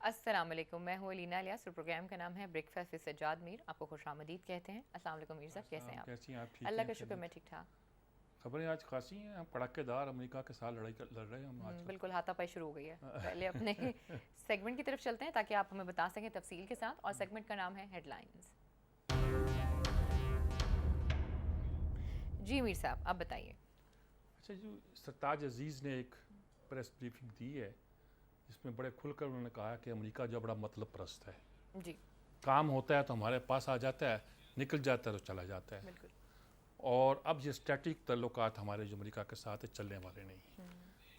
السلام علیکم، میں ہوں الینا الیاس اور پروگرام کا نام ہے بریک فاسٹ ود سجاد میر. آپ کو خوش آمدید کہتے ہیں. السلام علیکم میر صاحب، کیسے ہیں آپ؟ کیسی ہیں آپ؟ ٹھیک اللہ ہیں؟ کا شکر، میں ٹھیک ٹھاک. خبریں آج خاصی ہیں. ہم کڑاکے دار امریکہ کے ساتھ لڑائی لڑ رہے ہیں ہم آج بالکل ہاتھا پائی شروع ہو گئی ہے. پہلے اپنے سیگمنٹ کی طرف چلتے ہیں تاکہ آپ ہمیں بتا سکیں تفصیل کے ساتھ، اور سیگمنٹ کا نام ہے ہیڈ لائنز. جی میر صاحب، آپ بتائیے. اچھا، جو سرتاج عزیز نے ایک پریس بریفنگ دی ہے جس میں بڑے کھل کر انہوں نے کہا کہ امریکہ جو بڑا مطلب پرست ہے. جی کام ہوتا ہے تو ہمارے پاس آ جاتا ہے، نکل جاتا ہے تو چلا جاتا ہے. بالکل. اور اب یہ اسٹیٹک تعلقات ہمارے جو امریکہ کے ساتھ چلنے والے نہیں ہیں.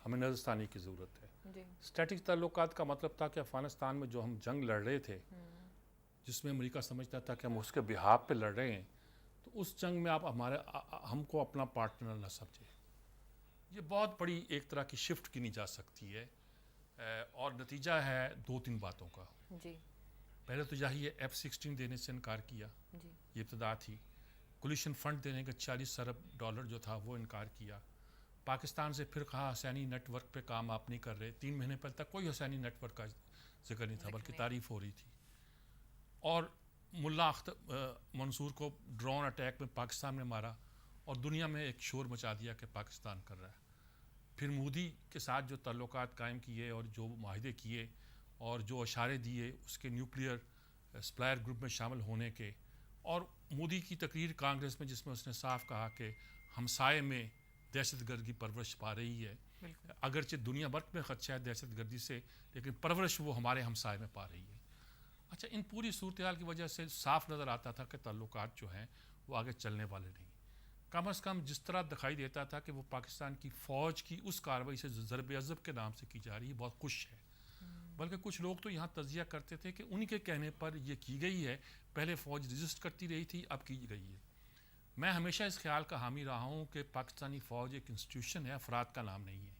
ہمیں نظر ثانی کی ضرورت ہے. جی اسٹیٹک تعلقات کا مطلب تھا کہ افغانستان میں جو ہم جنگ لڑ رہے تھے، جس میں امریکہ سمجھتا تھا کہ ہم اس کے بہاف پہ لڑ رہے ہیں، تو اس جنگ میں آپ ہم کو اپنا پارٹنر نہ سمجھیں. یہ بہت بڑی ایک طرح کی شفٹ کی نہیں جا سکتی ہے، اور نتیجہ ہے 2-3 باتوں کا. جی پہلے تو یہی ہے F-16 دینے سے انکار کیا، جی یہ ابتدا تھی. کولیشن فنڈ دینے کا $40 ارب جو تھا وہ انکار کیا. پاکستان سے پھر کہا حسینی نیٹ ورک پہ کام آپ نہیں کر رہے. 3 مہینے پہلے تک کوئی حسینی نیٹ ورک کا ذکر نہیں تھا، بلکہ تعریف ہو رہی تھی. اور ملا منصور کو ڈرون اٹیک میں پاکستان میں مارا اور دنیا میں ایک شور مچا دیا کہ پاکستان کر رہا ہے. پھر مودی کے ساتھ جو تعلقات قائم کیے اور جو معاہدے کیے اور جو اشارے دیے اس کے نیوکلیئر سپلائر گروپ میں شامل ہونے کے، اور مودی کی تقریر کانگریس میں جس میں اس نے صاف کہا کہ ہمسائے میں دہشت گردی پرورش پا رہی ہے. اگرچہ دنیا بھر میں خدشہ ہے دہشت گردی سے، لیکن پرورش وہ ہمارے ہمسائے میں پا رہی ہے. اچھا، ان پوری صورتحال کی وجہ سے صاف نظر آتا تھا کہ تعلقات جو ہیں وہ آگے چلنے والے نہیں. کم از کم جس طرح دکھائی دیتا تھا کہ وہ پاکستان کی فوج کی اس کارروائی سے ضرب عضب کے نام سے کی جا رہی ہے بہت خوش ہے. بلکہ کچھ لوگ تو یہاں تجزیہ کرتے تھے کہ ان کے کہنے پر یہ کی گئی ہے، پہلے فوج ریزسٹ کرتی رہی تھی، اب کی گئی ہے. میں ہمیشہ اس خیال کا حامی رہا ہوں کہ پاکستانی فوج ایک انسٹیٹیوشن ہے، افراد کا نام نہیں ہے.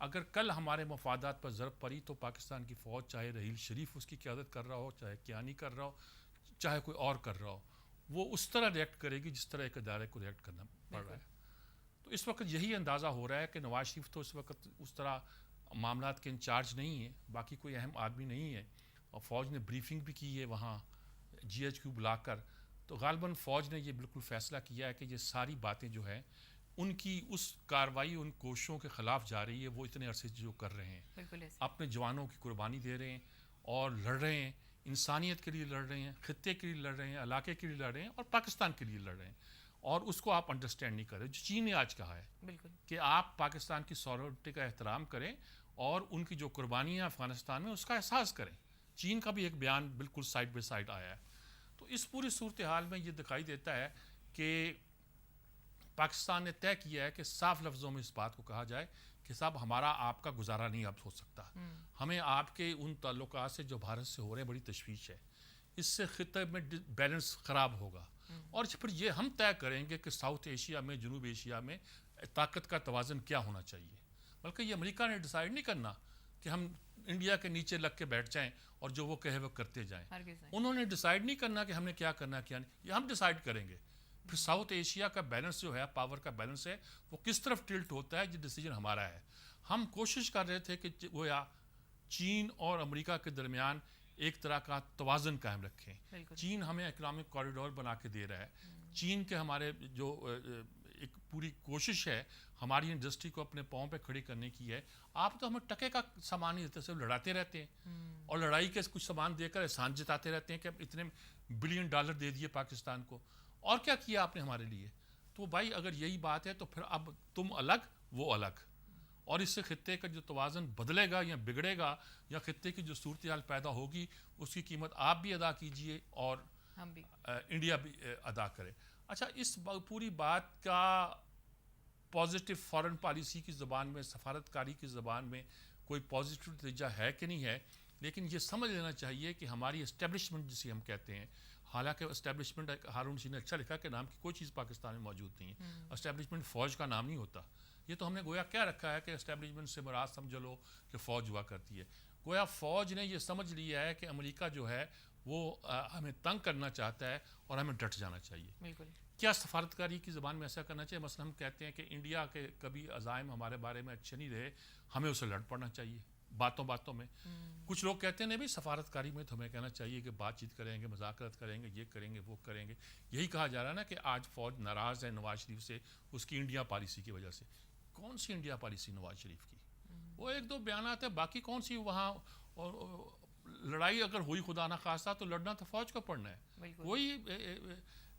اگر کل ہمارے مفادات پر ضرب پڑی تو پاکستان کی فوج، چاہے رحیل شریف اس کی قیادت کر رہا ہو، چاہے کیانی کر رہا ہو، چاہے کوئی اور کر رہا ہو، وہ اس طرح ریئیکٹ کرے گی جس طرح ایک ادارے کو ریئیکٹ کرنا پڑ رہا ہے. تو اس وقت یہی اندازہ ہو رہا ہے کہ نواز شریف تو اس وقت اس طرح معاملات کے انچارج نہیں ہیں، باقی کوئی اہم آدمی نہیں ہے، اور فوج نے بریفنگ بھی کی ہے وہاں GHQ بلا کر. تو غالباً فوج نے یہ بالکل فیصلہ کیا ہے کہ یہ ساری باتیں جو ہیں ان کی اس کارروائی، ان کوششوں کے خلاف جا رہی ہے وہ اتنے عرصے جو کر رہے ہیں، اپنے جوانوں کی قربانی دے رہے ہیں اور لڑ رہے ہیں، انسانیت کے لیے لڑ رہے ہیں، خطے کے لیے لڑ رہے ہیں، علاقے کے لیے لڑ رہے ہیں، اور پاکستان کے لیے لڑ رہے ہیں. اور اس کو آپ انڈرسٹینڈ نہیں کر رہے. جو چین نے آج کہا ہے کہ آپ پاکستان کی سوورنٹی کا احترام کریں اور ان کی جو قربانیاں افغانستان میں اس کا احساس کریں. چین کا بھی ایک بیان بالکل سائڈ بائی سائڈ آیا ہے. تو اس پوری صورتحال میں یہ دکھائی دیتا ہے کہ پاکستان نے طے کیا ہے کہ صاف لفظوں میں اس بات کو کہا جائے کہ صاحب ہمارا آپ کا گزارا نہیں اب ہو سکتا. ہمیں آپ کے ان تعلقات سے جو بھارت سے ہو رہے ہیں بڑی تشویش ہے. اس سے خطے میں بیلنس خراب ہوگا، اور پھر یہ ہم طے کریں گے کہ ساؤتھ ایشیا میں، جنوب ایشیا میں طاقت کا توازن کیا ہونا چاہیے. بلکہ یہ امریکہ نے ڈیسائیڈ نہیں کرنا کہ ہم انڈیا کے نیچے لگ کے بیٹھ جائیں اور جو وہ کہے وہ کرتے جائیں. انہوں نے ڈیسائیڈ نہیں کرنا کہ ہم نے کیا کرنا کیا نہیں، یہ ہم ڈیسائیڈ کریں گے. پھر ساؤتھ ایشیا کا بیلنس جو ہے، پاور کا بیلنس ہے، وہ کس طرف ٹلٹ ہوتا ہے، یہ ڈیسیجن ہمارا ہے. ہم کوشش کر رہے تھے کہ وہ چین اور امریکہ کے درمیان ایک طرح کا توازن قائم رکھیں. چین ہمیں اکنامک کوریڈور بنا کے دے رہا ہے. چین کے ہمارے جو ایک پوری کوشش ہے ہماری انڈسٹری کو اپنے پاؤں پہ کھڑی کرنے کی ہے. آپ تو ہمیں ٹکے کا سامان نہیں دیتے، صرف لڑاتے رہتے ہیں، اور لڑائی کے کچھ سامان دے کر احسان جتاتے رہتے ہیں کہ اب اتنے $بلین دے دیے پاکستان کو، اور کیا کیا آپ نے ہمارے لیے. تو بھائی اگر یہی بات ہے تو پھر اب تم الگ وہ الگ، اور اس سے خطے کا جو توازن بدلے گا یا بگڑے گا، یا خطے کی جو صورتحال پیدا ہوگی اس کی قیمت آپ بھی ادا کیجئے اور ہم بھی، انڈیا بھی ادا کرے. اچھا، اس پوری بات کا پازیٹیو فارن پالیسی کی زبان میں، سفارتکاری کی زبان میں کوئی پازیٹیو نتیجہ ہے کہ نہیں ہے، لیکن یہ سمجھ لینا چاہیے کہ ہماری اسٹیبلشمنٹ جسے ہم کہتے ہیں، حالانکہ اسٹیبلشمنٹ ہارون رشید نے اچھا لکھا کہ نام کی کوئی چیز پاکستان میں موجود نہیں ہے. اسٹیبلشمنٹ فوج کا نام نہیں ہوتا. یہ تو ہم نے گویا کیا رکھا ہے کہ اسٹیبلشمنٹ سے مراد سمجھ لو کہ فوج ہوا کرتی ہے. گویا فوج نے یہ سمجھ لیا ہے کہ امریکہ جو ہے وہ ہمیں تنگ کرنا چاہتا ہے اور ہمیں ڈٹ جانا چاہیے. بالکل. کیا سفارتکاری کی زبان میں ایسا کرنا چاہیے؟ مثلا ہم کہتے ہیں کہ انڈیا کے کبھی عزائم ہمارے بارے میں اچھے نہیں رہے، ہمیں اسے لڑ پڑنا چاہیے. باتوں باتوں میں. کچھ لوگ کہتے ہیں نہیں بھائی سفارتکاری میں تو ہمیں کہنا چاہیے کہ بات چیت کریں گے, مذاکرات کریں گے, یہ کریں گے, وہ کریں گے. یہی کہا جا رہا ہے نا کہ آج فوج ناراض ہے نواز شریف سے اس کی انڈیا پالیسی کی وجہ سے. کون سی انڈیا پالیسی نواز شریف کی؟ وہ ایک دو بیانات ہیں, باقی کون سی وہاں لڑائی اگر ہوئی خدا نہ خواستہ تو لڑنا تو فوج کو پڑنا ہے. کوئی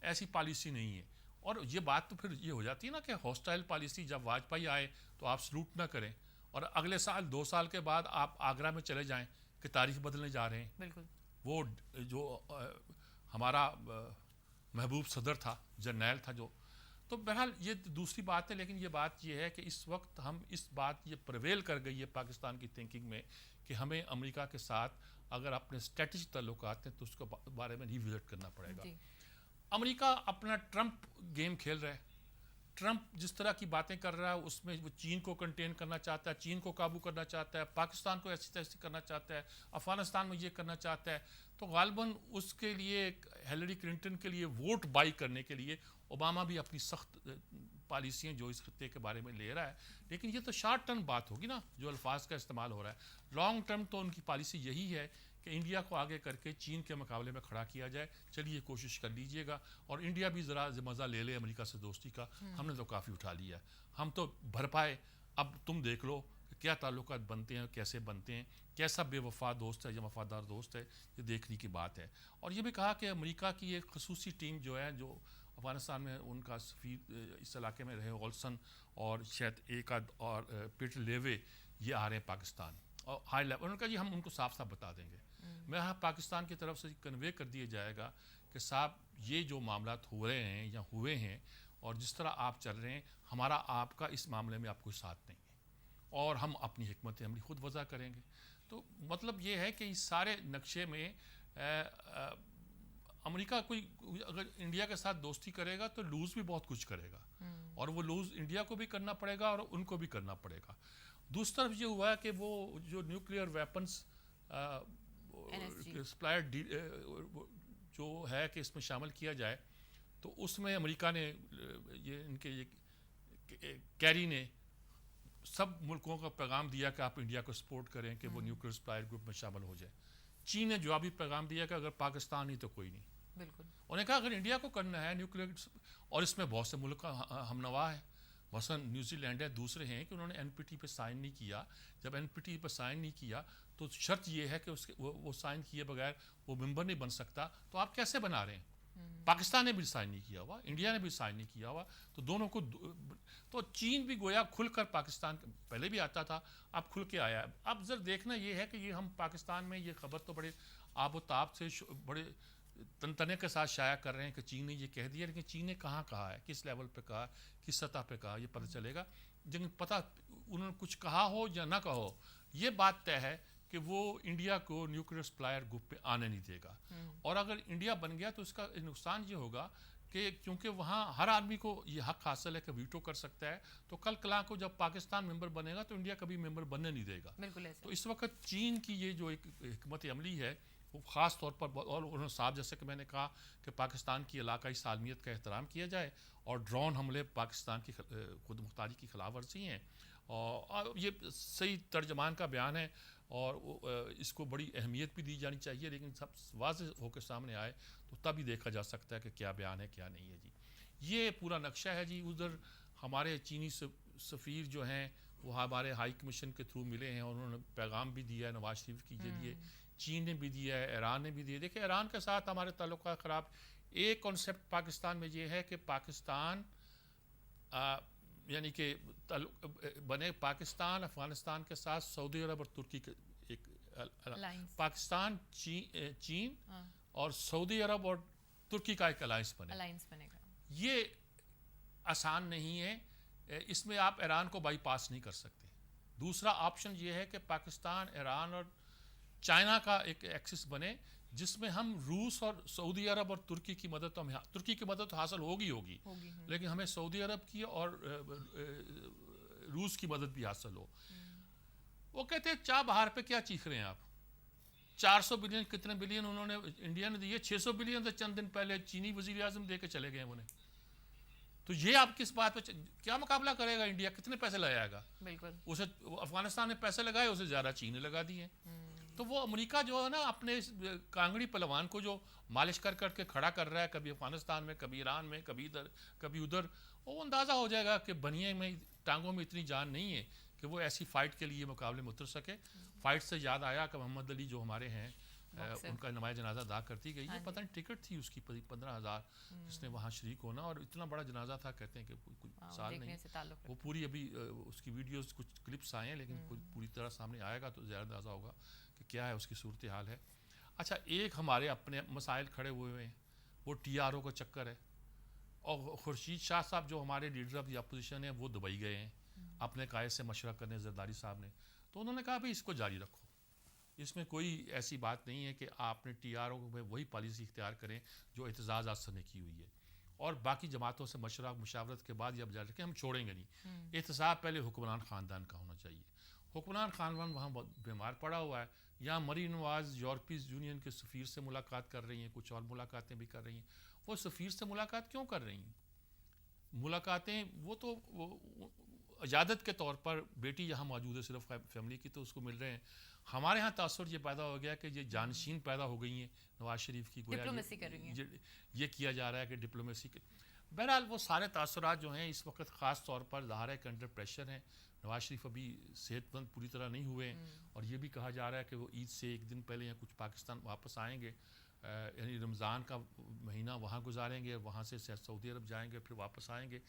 ایسی پالیسی نہیں ہے. اور یہ بات تو پھر یہ ہو جاتی ہے نا کہ ہاسٹائل پالیسی, جب واجپئی آئے تو آپ سلوٹ نہ کریں اور اگلے سال 2 سال کے بعد آپ آگرہ میں چلے جائیں کہ تاریخ بدلنے جا رہے ہیں. بالکل. وہ جو ہمارا محبوب صدر تھا, جرنیل تھا جو, تو بہرحال یہ دوسری بات ہے. لیکن یہ بات یہ ہے کہ اس وقت ہم اس بات یہ پرویل کر گئی ہے پاکستان کی تھنکنگ میں کہ ہمیں امریکہ کے ساتھ اگر اپنے اسٹریٹجک تعلقات ہیں تو اس کے بارے میں ری وزٹ کرنا پڑے گا. امریکہ اپنا ٹرمپ گیم کھیل رہا ہے. ٹرمپ جس طرح کی باتیں کر رہا ہے اس میں وہ چین کو کنٹین کرنا چاہتا ہے, چین کو قابو کرنا چاہتا ہے, پاکستان کو ایسی تیسی کرنا چاہتا ہے, افغانستان میں یہ کرنا چاہتا ہے. تو غالباً اس کے لیے ہیلری کلنٹن کے لیے ووٹ بائی کرنے کے لیے اوباما بھی اپنی سخت پالیسیاں جو اس خطے کے بارے میں لے رہا ہے. لیکن یہ تو شارٹ ٹرم بات ہوگی نا جو الفاظ کا استعمال ہو رہا ہے. لانگ ٹرم تو ان کی پالیسی یہی ہے کہ انڈیا کو آگے کر کے چین کے مقابلے میں کھڑا کیا جائے. چلیے کوشش کر لیجئے گا, اور انڈیا بھی ذرا مزہ لے لے امریکہ سے دوستی کا. ہم نے تو کافی اٹھا لیا ہے, ہم تو بھر پائے. اب تم دیکھ لو کہ کیا تعلقات بنتے ہیں, کیسے بنتے ہیں, کیسا بے وفا دوست ہے یا وفادار دوست ہے, یہ دیکھنے کی بات ہے. اور یہ بھی کہا کہ امریکہ کی ایک خصوصی ٹیم جو ہے جو افغانستان میں ان کا سفیر اس علاقے میں رہے, اولسن اور شاید ایک اور پیٹر لیوے, یہ آ رہے ہیں پاکستان اور ہائی لیول. انہوں نے کہا جی ہم ان کو صاف صاف بتا دیں گے. میں پاکستان کی طرف سے کنوے کر دیا جائے گا کہ صاحب یہ جو معاملات ہو رہے ہیں یا ہوئے ہیں اور جس طرح آپ چل رہے ہیں, ہمارا آپ کا اس معاملے میں آپ کوئی ساتھ نہیں ہے اور ہم اپنی حکمت عملی خود وضع کریں گے. تو مطلب یہ ہے کہ اس سارے نقشے میں امریکہ کوئی اگر انڈیا کے ساتھ دوستی کرے گا تو لوز بھی بہت کچھ کرے گا, اور وہ لوز انڈیا کو بھی کرنا پڑے گا اور ان کو بھی کرنا پڑے گا. دوسری طرف یہ ہوا ہے کہ وہ جو نیوکلیئر ویپنس سپلائر جو ہے کہ اس میں شامل کیا جائے, تو اس میں امریکہ نے یہ ان کے کیری نے سب ملکوں کا پیغام دیا کہ آپ انڈیا کو سپورٹ کریں کہ وہ نیوکلیئر سپلائر گروپ میں شامل ہو جائے. چین نے جوابی پیغام دیا کہ اگر پاکستان نہیں تو کوئی نہیں. بالکل. انہوں نے کہا اگر انڈیا کو کرنا ہے نیوکلیئر, اور اس میں بہت سے ملک کا ہم نوا ہے, مثلاً نیوزی لینڈ ہے, دوسرے ہیں کہ انہوں نے این پی ٹی پہ سائن نہیں کیا. جب این پی ٹی پہ سائن نہیں کیا تو شرط یہ ہے کہ وہ سائن کیے بغیر وہ ممبر نہیں بن سکتا. تو آپ کیسے بنا رہے ہیں؟ پاکستان نے بھی سائن نہیں کیا ہوا, انڈیا نے بھی سائن نہیں کیا ہوا, تو دونوں کو. تو چین بھی گویا کھل کر پاکستان پہلے بھی آتا تھا, اب کھل کے آیا ہے. اب ذرا دیکھنا یہ ہے کہ یہ ہم پاکستان میں یہ خبر تو بڑے آب و تاب سے بڑے تنتنے کے ساتھ شائع کر رہے ہیں کہ چین نے یہ کہہ دیا, لیکن چین نے کہاں کہا ہے, کس لیول پہ کہا, کس سطح پہ کہا, یہ پتہ چلے گا. لیکن پتہ انہوں نے کچھ کہا ہو یا نہ کہو, یہ بات طے ہے کہ وہ انڈیا کو نیوکلیئر سپلائر گروپ پہ آنے نہیں دے گا. اور اگر انڈیا بن گیا تو اس کا نقصان یہ ہوگا کہ کیونکہ وہاں ہر آدمی کو یہ حق حاصل ہے کہ ویٹو کر سکتا ہے, تو کل کلاں کو جب پاکستان ممبر بنے گا تو انڈیا کبھی ممبر بننے نہیں دے گا. تو اس وقت چین کی یہ جو ایک حکمت عملی ہے وہ خاص طور پر, اور انہوں نے صاحب جیسے کہ میں نے کہا کہ پاکستان کی علاقائی سالمیت کا احترام کیا جائے, اور ڈرون حملے پاکستان کی خود مختاری کی خلاف ورزی ہیں, اور یہ صحیح ترجمان کا بیان ہے اور اس کو بڑی اہمیت بھی دی جانی چاہیے. لیکن سب واضح ہو کے سامنے آئے تو تب ہی دیکھا جا سکتا ہے کہ کیا بیان ہے کیا نہیں ہے. جی یہ پورا نقشہ ہے. جی ادھر ہمارے چینی سفیر جو ہیں وہ ہمارے ہائی کمیشن کے تھرو ملے ہیں اور انہوں نے پیغام بھی دیا ہے نواز شریف کی ذریعے, چین نے بھی دیا ہے, ایران نے بھی دیا. دیکھیں ایران کے ساتھ ہمارے تعلقات خراب. ایک کانسیپٹ پاکستان میں یہ ہے کہ پاکستان یعنی کہ بنے پاکستان افغانستان کے ساتھ سعودی عرب اور ترکی کے ایک پاکستان چین اور سعودی عرب اور ترکی کا ایک الائنس بنے گا. یہ آسان نہیں ہے, اس میں آپ ایران کو بائی پاس نہیں کر سکتے. دوسرا آپشن یہ ہے کہ پاکستان, ایران اور چائنا کا ایک ایکسس بنے جس میں ہم روس اور سعودی عرب اور ترکی کی مدد, تو ترکی کی مدد حاصل ہوگی لیکن ہمیں سعودی عرب کی اور روس کی مدد بھی حاصل ہو. وہ کہتے ہیں چاہ بہار پہ کیا چیخ رہے ہیں آپ, 400 بلین کتنے بلین انہوں نے انڈیا نے دیے, 600 بلین سے چند دن پہلے چینی وزیر اعظم دے کے چلے گئے انہیں. تو یہ آپ کس بات پہ کیا مقابلہ کرے گا انڈیا, کتنے پیسے لگائے گا؟ بالکل اسے افغانستان نے پیسے لگائے, اسے زیادہ چین نے لگا دیے. تو وہ امریکہ جو ہے نا اپنے اس کانگڑی پہلوان کو جو مالش کر کر کے کھڑا کر رہا ہے, کبھی افغانستان میں, کبھی ایران میں, کبھی ادھر کبھی ادھر, وہ اندازہ ہو جائے گا کہ بنیے میں ٹانگوں میں اتنی جان نہیں ہے کہ وہ ایسی فائٹ کے لیے مقابلے میں اتر سکے. فائٹ سے یاد آیا کہ محمد علی جو ہمارے ہیں ان کا نمایاں جنازہ ادا کرتی گئی ہے. پتہ نہیں ٹکٹ تھی اس کی 15,000 جس نے وہاں شریک ہونا, اور اتنا بڑا جنازہ تھا, کہتے ہیں کہ کوئی سال نہیں, وہ پوری ابھی اس کی ویڈیوز کچھ کلپس آئے ہیں لیکن پوری طرح سامنے آئے گا تو زیادہ اندازہ ہوگا کہ کیا ہے اس کی صورتحال ہے. اچھا, ایک ہمارے اپنے مسائل کھڑے ہوئے ہیں, وہ ٹی آر او کا چکر ہے. اور خورشید شاہ صاحب جو ہمارے لیڈر آف دی اپوزیشن ہیں وہ دبئی گئے ہیں اپنے قائد سے مشورہ کرنے, زرداری صاحب نے, تو انہوں نے کہا بھائی اس کو جاری رکھو, اس میں کوئی ایسی بات نہیں ہے کہ آپ نے ٹی آر او میں وہی پالیسی اختیار کریں جو اعتزاز احسن نے کی ہوئی ہے, اور باقی جماعتوں سے مشاورت کے بعد یہ اب جاری رکھیں, ہم چھوڑیں گے نہیں. احتساب پہلے حکمران خاندان کا ہونا چاہیے. حکمران خاندان وہاں بیمار پڑا ہوا ہے. یہاں مری نواز یورپی یونین کے سفیر سے ملاقات کر رہی ہیں, کچھ اور ملاقاتیں بھی کر رہی ہیں. وہ سفیر سے ملاقات کیوں کر رہی ہیں؟ ملاقاتیں وہ تو اجازت کے طور پر, بیٹی یہاں موجود ہے صرف فیملی کی, تو اس کو مل رہے ہیں. ہمارے ہاں تاثر یہ پیدا ہو گیا کہ یہ جانشین پیدا ہو گئی ہیں نواز شریف کی, گویا یہ کیا جا رہا ہے کہ ڈپلومیسی کے. بہرحال وہ سارے تاثرات جو ہیں اس وقت خاص طور پر ظاہر ہے کہ انڈر پریشر ہیں. نواز شریف ابھی صحت مند پوری طرح نہیں ہوئے ہیں, اور یہ بھی کہا جا رہا ہے کہ وہ عید سے ایک دن پہلے یا کچھ پاکستان واپس آئیں گے, یعنی رمضان کا مہینہ وہاں گزاریں گے, وہاں سے سعودی عرب جائیں گے, پھر واپس آئیں گے.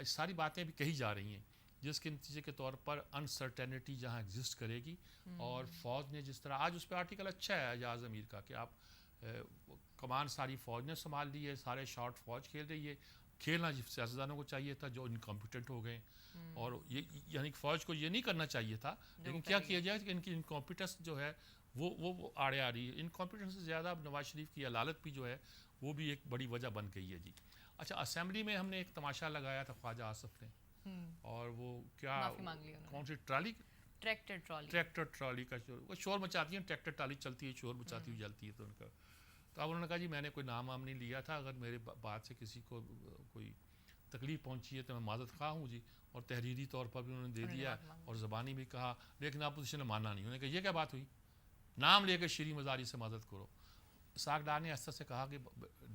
ساری باتیں بھی کہی جا رہی ہیں جس کے نتیجے کے طور پر انسرٹینٹی جہاں ایگزسٹ کرے گی. اور فوج نے جس طرح آج اس پہ آرٹیکل اچھا ہے اعجاز امیر کا کہ آپ کمان ساری فوج نے سنبھال لی ہے, سارے شاٹ فوج کھیل رہی ہے. کھیلنا سیاستدانوں کو چاہیے تھا جو انکمپیٹنٹ ہو گئے, اور یہ یعنی فوج کو یہ نہیں کرنا چاہیے تھا, لیکن کیا کیا جائے کہ ان کی انکمپیٹنس جو ہے وہ آڑے آ رہی ہے. انکمپیٹنس سے زیادہ نواز شریف کی علالت بھی جو ہے وہ بھی ایک بڑی وجہ بن گئی ہے جی. اچھا, اسمبلی میں ہم نے ایک تماشا لگایا تھا خواجہ آصف نے, اور وہ کیا کون سی ٹریکٹر ٹرالی کا شور مچاتی ہیں, ٹریکٹر ٹرالی چلتی ہے شور مچاتی ہوئی جلتی ہے, تو ان کا تو اب انہوں نے کہا جی میں نے کوئی نام وام نہیں لیا تھا, اگر میرے بات سے کسی کو کوئی تکلیف پہنچی ہے تو میں معذرت خواہ ہوں جی. اور تحریری طور پر بھی انہوں نے دے دیا اور زبانی بھی کہا, لیکن اپوزیشن نے مانا نہیں. انہوں نے کہا یہ کیا بات ہوئی, نام لے کے شیریں مزاری سے مدد کرو. اسحاق ڈار نے اسد سے کہا کہ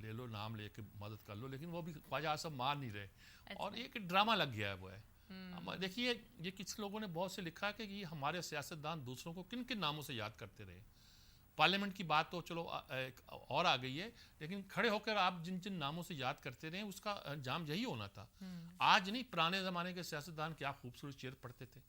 لے لو, نام لے کے مدد کر لو, لیکن وہ بھی خواجہ آصف مان نہیں رہے, اور ایک ڈرامہ لگ گیا ہے وہ ہے. دیکھیے یہ کچھ لوگوں نے بہت سے لکھا کہ یہ ہمارے سیاستدان دوسروں کو کن کن ناموں سے یاد کرتے رہے. پارلیمنٹ کی بات تو چلو اور آ گئی ہے, لیکن کھڑے ہو کر آپ جن جن ناموں سے یاد کرتے رہے اس کا انجام یہی ہونا تھا. آج نہیں, پرانے زمانے کے سیاستدان کیا خوبصورت شعر پڑھتے تھے,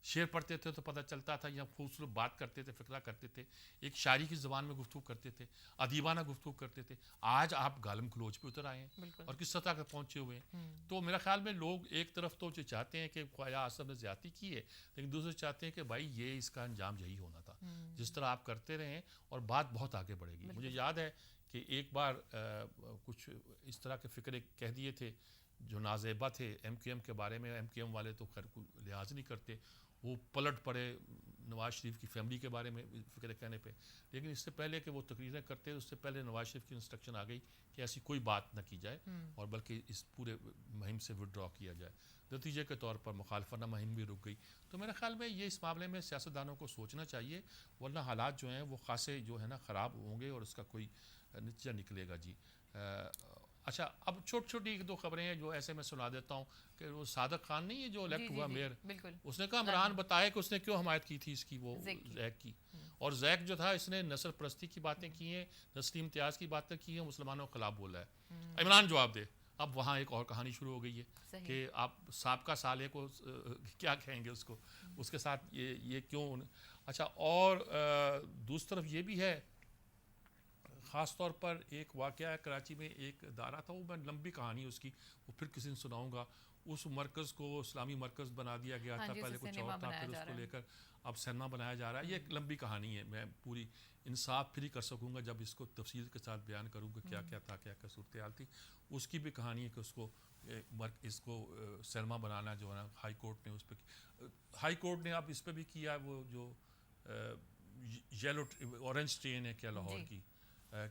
شعر پڑھتے تھے تو پتہ چلتا تھا, یا خوبصورت بات کرتے تھے, فقرہ کرتے تھے, ایک شاعری کی زبان میں گفتگو کرتے تھے, ادیبانہ گفتگو کرتے تھے. آج آپ گالم کلوچ پہ اتر آئے ہیں اور کس سطح تک پہنچے ہوئے ہیں. تو میرا خیال میں لوگ ایک طرف تو چاہتے ہیں کہ خواجہ آصف نے زیادتی کی ہے, لیکن دوسرے چاہتے ہیں کہ بھائی یہ اس کا انجام یہی ہونا تھا. جس طرح آپ کرتے رہیں اور بات بہت آگے بڑھے گی. مجھے یاد ہے کہ ایک بار کچھ اس طرح کے فکرے کہہ دیے تھے جو نازیبہ تھے ایم کیو ایم کے بارے میں. ایم کیو ایم والے تو خیر کوئی لحاظ نہیں کرتے, وہ پلٹ پڑے نواز شریف کی فیملی کے بارے میں فکر کہنے پہ. لیکن اس سے پہلے کہ وہ تقریریں کرتے, اس سے پہلے نواز شریف کی انسٹرکشن آ گئی کہ ایسی کوئی بات نہ کی جائے, اور بلکہ اس پورے مہم سے وڈرا کیا جائے. نتیجے کے طور پر مخالفانہ مہم بھی رک گئی. تو میرے خیال میں یہ اس معاملے میں سیاستدانوں کو سوچنا چاہیے, ورنہ حالات جو ہیں وہ خاصے جو ہے نا خراب ہوں گے, اور اس کا کوئی نتیجہ نکلے گا جی. اچھا, اب چھوٹی چھوٹی ایک دو خبریں ہیں جو ایسے میں سنا دیتا ہوں کہ وہ صادق خان نہیں ہے جو الیکٹ ہوا میئر, اس نے کہا عمران بتایا کہ اس نے کیوں حمایت کی تھی اس کی, وہ زیک کی. اور زیک جو تھا اس نے نسل پرستی کی باتیں کی ہیں, نسلی امتیاز کی باتیں کی ہیں, مسلمانوں کے خلاف بولا ہے. عمران جواب دے. اب وہاں ایک اور کہانی شروع ہو گئی ہے کہ آپ سابقہ سالے کو کیا کہیں گے, اس کو اس کے ساتھ یہ کیوں. اچھا, اور دوسری طرف یہ بھی ہے, خاص طور پر ایک واقعہ ہے کراچی میں, ایک ادارہ تھا, وہ میں لمبی کہانی اس کی وہ پھر کسی نے سناؤں گا. اس مرکز کو اسلامی مرکز بنا دیا گیا تھا, پہلے کچھ اور تھا, پھر اس کو لے کر اب سینما بنایا جا رہا ہے. یہ ایک لمبی کہانی ہے, میں پوری انصاف پھر ہی کر سکوں گا جب اس کو تفصیل کے ساتھ بیان کروں گا کیا کیا تھا, کیا کیا صورتحال تھی. اس کی بھی کہانی ہے کہ اس کو سینما بنانا جو ہے نا ہائی کورٹ نے اس پہ اب اس پہ بھی کیا, وہ جو یلو اورنج ٹرین ہے کیا لاہور کی,